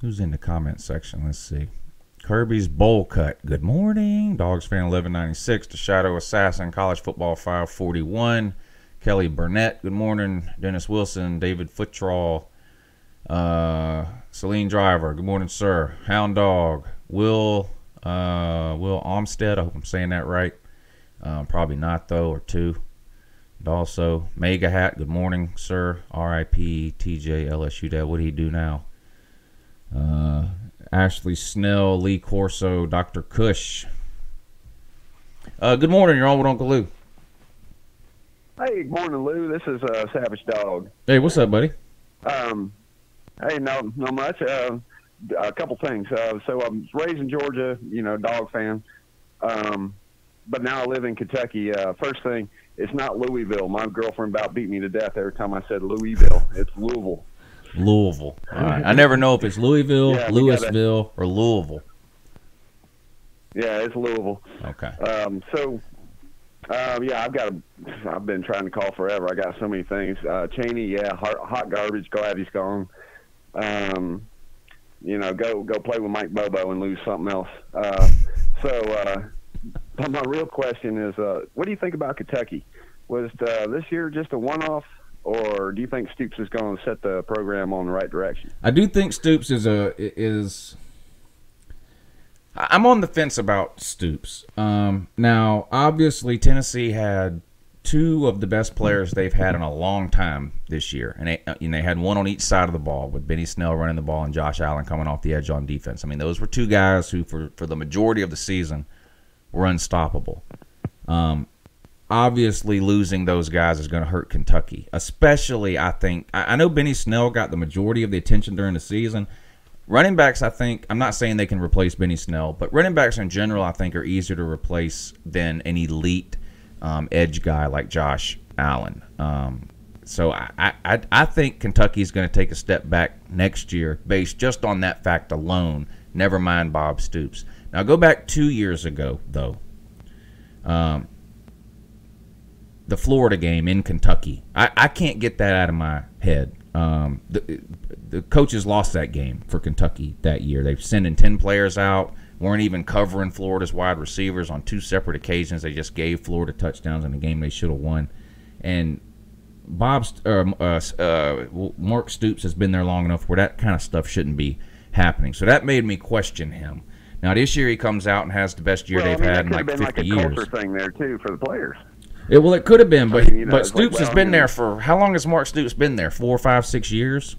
Who's in the comment section? Let's see. Kirby's Bowl Cut. Good morning. Dogs Fan 1196. The Shadow Assassin. College Football 541. Kelly Burnett. Good morning. Dennis Wilson. David Foottraw. Celine Driver. Good morning, sir. Hound Dog. Will Olmstead. I hope I'm saying that right. Probably not, though, or 2. And also, Mega Hat. Good morning, sir. R.I.P. TJ LSU Dad. What do he do now? Ashley Snell, Lee Corso, Dr. Cush. Good morning. You're on with Uncle Lou. Hey, good morning, Lou. This is Savage Dog. Hey, what's up, buddy? Hey, no much. A couple things. So I was raised in Georgia, dog fan. But now I live in Kentucky. First thing, it's not Louisville. My girlfriend about beat me to death every time I said Louisville. It's Louisville. Louisville. All right. I never know if it's Louisville, Louisville, or Louisville. Yeah, it's Louisville. Okay. I've been trying to call forever. I got so many things. Chaney, hot garbage. Glad he's gone. Go play with Mike Bobo and lose something else. But my real question is, what do you think about Kentucky? Was this year just a one-off, or do you think Stoops is going to set the program on the right direction? I do think Stoops is. I'm on the fence about Stoops. Now, obviously, Tennessee had two of the best players they've had in a long time this year. And they had one on each side of the ball, with Benny Snell running the ball and Josh Allen coming off the edge on defense. I mean, those were two guys who, for the majority of the season, were unstoppable. Obviously, losing those guys is going to hurt Kentucky, especially, I think. I know Benny Snell got the majority of the attention during the season. Running backs, I think, I'm not saying they can replace Benny Snell, but running backs in general, I think, are easier to replace than an elite edge guy like Josh Allen. So I think Kentucky's going to take a step back next year based just on that fact alone, never mind Bob Stoops. Now, go back 2 years ago, though. The Florida game in Kentucky. I can't get that out of my head. The coaches lost that game for Kentucky that year. They sent in 10 players out, weren't even covering Florida's wide receivers on 2 separate occasions. They just gave Florida touchdowns in a game they should have won. And Mark Stoops has been there long enough where that kind of stuff shouldn't be happening. So that made me question him. Now, this year he comes out and has the best year they've had in like 50 years. It could have been like a culture thing there, too, for the players. Well, it could have been, but but Stoops has been there for, how long has Mark Stoops been there? 4, 5, 6 years?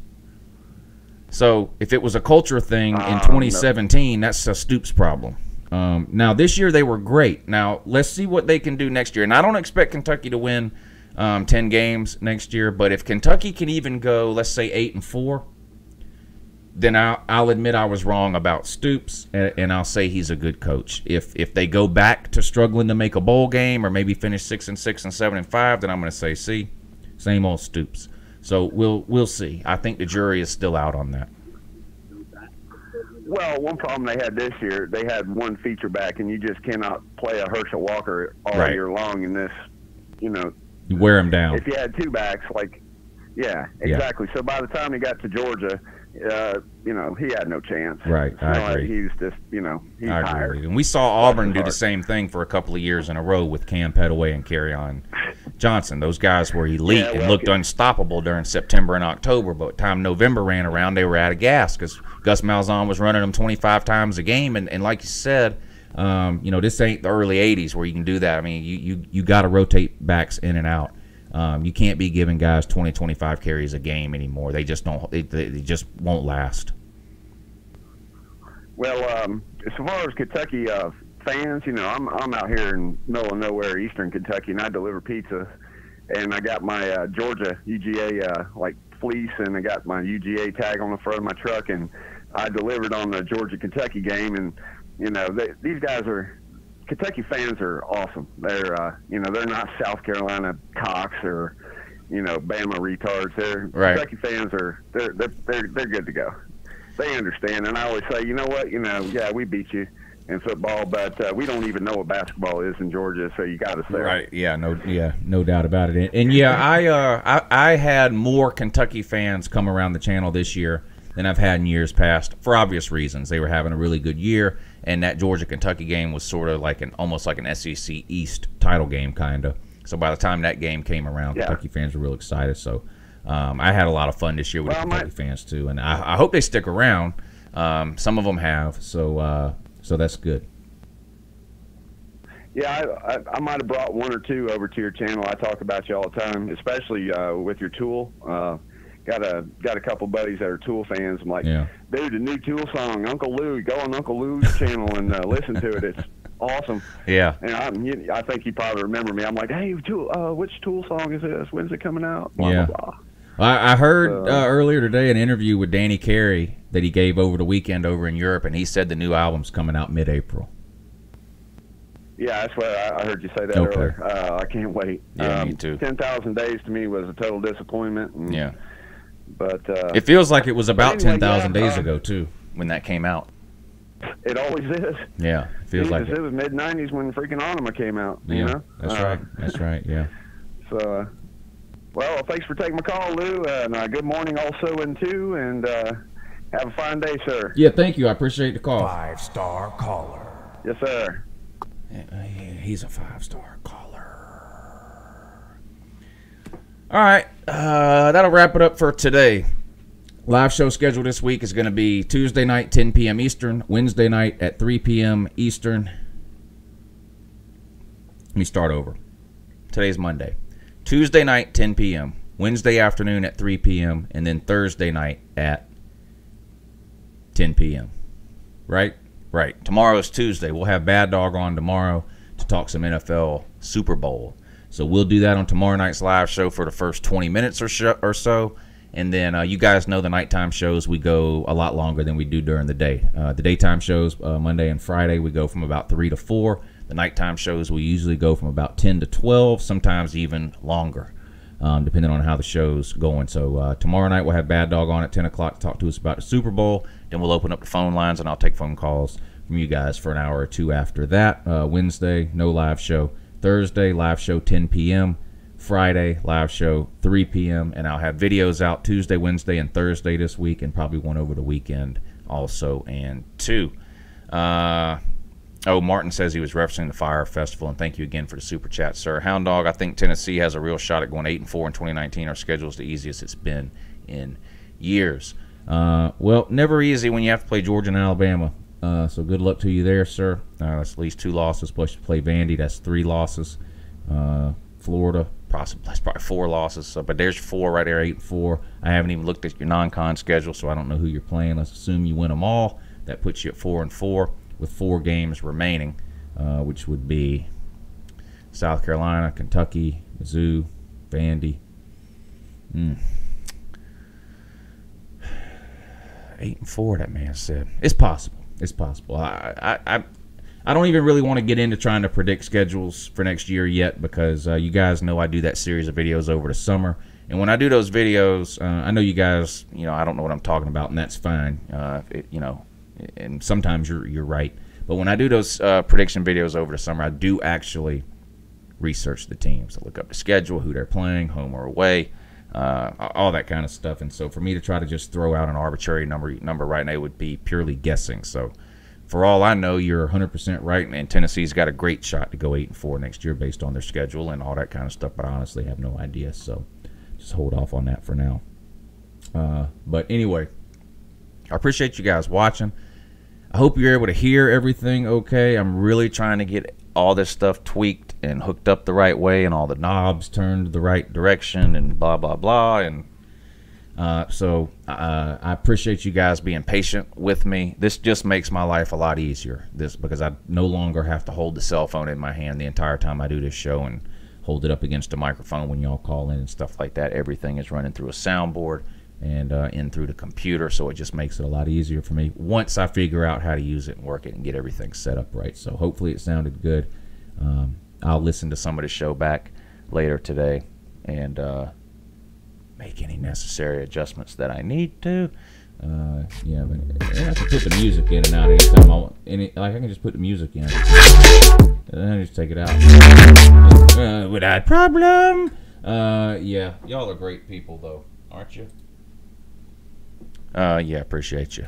So if it was a culture thing in 2017, that's a Stoops problem. Now, this year they were great. Now, let's see what they can do next year. And I don't expect Kentucky to win 10 games next year, but if Kentucky can even go, let's say, 8-4, then I'll admit I was wrong about Stoops, and I'll say he's a good coach. If they go back to struggling to make a bowl game or maybe finish 6-6 and 7-5, then I'm going to say, see, same old Stoops. So we'll see. I think the jury is still out on that. Well, one problem they had this year, they had one feature back, and you just cannot play a Herschel Walker all year long in this, You wear him down. If you had 2 backs, yeah, exactly. So by the time he got to Georgia, he had no chance. Right, I agree. He was just, he's tired. And we saw Auburn do the same thing for a couple of years in a row with Cam Petaway and Kerryon Johnson. Those guys were elite and looked unstoppable during September and October, but by the time November ran around, they were out of gas because Gus Malzahn was running them 25 times a game. And like you said, this ain't the early 80s where you can do that. I mean, you got to rotate backs in and out. You can't be giving guys 20, 25 carries a game anymore. They just don't. They just won't last. Well, as far as Kentucky fans, I'm out here in middle of nowhere, Eastern Kentucky, and I deliver pizza. And I got my Georgia UGA fleece, and I got my UGA tag on the front of my truck, and I delivered on the Georgia-Kentucky game. And these guys are. Kentucky fans are awesome. They're they're not South Carolina cocks or Bama retards. Kentucky fans are they're good to go. They understand, and I always say, we beat you in football, but we don't even know what basketball is in Georgia, so you got to say right. No doubt about it. And I had more Kentucky fans come around the channel this year than I've had in years past for obvious reasons. They were having a really good year. And that Georgia-Kentucky game was sort of almost like an SEC East title game, kind of. So by the time that game came around, Kentucky fans were real excited. So I had a lot of fun this year with the Kentucky fans too, and I hope they stick around. Some of them have, so that's good. Yeah, I might have brought 1 or 2 over to your channel. I talk about you all the time, especially with your Tool. Got a couple buddies that are Tool fans. I'm like, dude, the new Tool song, Uncle Lou. Go on Uncle Lou's channel and listen to it. It's awesome. Yeah. And I think you probably remember me. I'm like, hey, Tool, which Tool song is this? When's it coming out? Blah, blah, blah. I heard earlier today an interview with Danny Carey that he gave over the weekend over in Europe, and he said the new album's coming out mid-April. Yeah, that's what I heard you say that earlier. I can't wait. Yeah, me too. 10,000 Days to me was a total disappointment. And, but it feels like it was about 10,000 days ago too when that came out. It always is. Yeah, feels like it was mid-90s when freaking Anima came out. That's right. Yeah. So, well, thanks for taking my call, Lou, and good morning also too, and have a fine day, sir. Yeah, thank you. I appreciate the call. 5-star caller. Yes, sir. He's a 5-star caller. All right, that'll wrap it up for today. Live show schedule this week is going to be Tuesday night, 10 p.m. Eastern, Wednesday night at 3 p.m. Eastern. Let me start over. Today's Monday. Tuesday night, 10 p.m. Wednesday afternoon at 3 p.m. And then Thursday night at 10 p.m. Right? Right. Tomorrow's Tuesday. We'll have Bad Dog on tomorrow to talk some NFL Super Bowl. So we'll do that on tomorrow night's live show for the first 20 minutes or so. And then you guys know the nighttime shows, we go a lot longer than we do during the day. The daytime shows, Monday and Friday, we go from about 3 to 4. The nighttime shows, we usually go from about 10 to 12, sometimes even longer, depending on how the show's going. So tomorrow night we'll have Bad Dog on at 10 o'clock to talk to us about the Super Bowl. Then we'll open up the phone lines, and I'll take phone calls from you guys for an hour or two after that. Wednesday, no live show. Thursday, live show 10 p.m. Friday, live show 3 p.m. And I'll have videos out Tuesday, Wednesday, and Thursday this week, and probably one over the weekend also, and two. Martin says he was referencing the Fire Festival, and thank you again for the super chat, sir. Hound Dog, I think Tennessee has a real shot at going 8-4 in 2019. Our schedule is the easiest it's been in years. Well, never easy when you have to play Georgia and Alabama. So good luck to you there, sir. That's at least 2 losses. Plus you play Vandy, that's 3 losses. Florida, that's probably 4 losses. So, but there's 4 right there, 8-4. I haven't even looked at your non-con schedule, so I don't know who you're playing. Let's assume you win them all. That puts you at 4-4 with 4 games remaining, which would be South Carolina, Kentucky, Mizzou, Vandy. 8-4, that man said. It's possible. It's possible. I don't even really want to get into trying to predict schedules for next year yet, because you guys know I do that series of videos over the summer. And when I do those videos, I know you guys, I don't know what I'm talking about, and that's fine. And sometimes you're right. But when I do those prediction videos over the summer, I do actually research the teams. I look up the schedule, who they're playing, home or away, all that kind of stuff. And so for me to try to just throw out an arbitrary number right now would be purely guessing. So for all I know, you're 100% right, and Tennessee's got a great shot to go 8-4 next year based on their schedule and all that kind of stuff, but I honestly have no idea, so just hold off on that for now. But anyway, I appreciate you guys watching. I hope you're able to hear everything okay. I'm really trying to get all this stuff tweaked and hooked up the right way and all the knobs turned the right direction and blah, blah, blah, and so I appreciate you guys being patient with me. This just makes my life a lot easier, because I no longer have to hold the cell phone in my hand the entire time I do this show and hold it up against a microphone when y'all call in and stuff like that. Everything is running through a soundboard and in through the computer, so it just makes it a lot easier for me once I figure out how to use it and work it and get everything set up right. So hopefully it sounded good. I'll listen to some of the show back later today and make any necessary adjustments that I need to. Yeah, but I can put the music in and out anytime I want. I can just put the music in and then just take it out without problem. Yeah, y'all are great people though, aren't you? Yeah, appreciate you.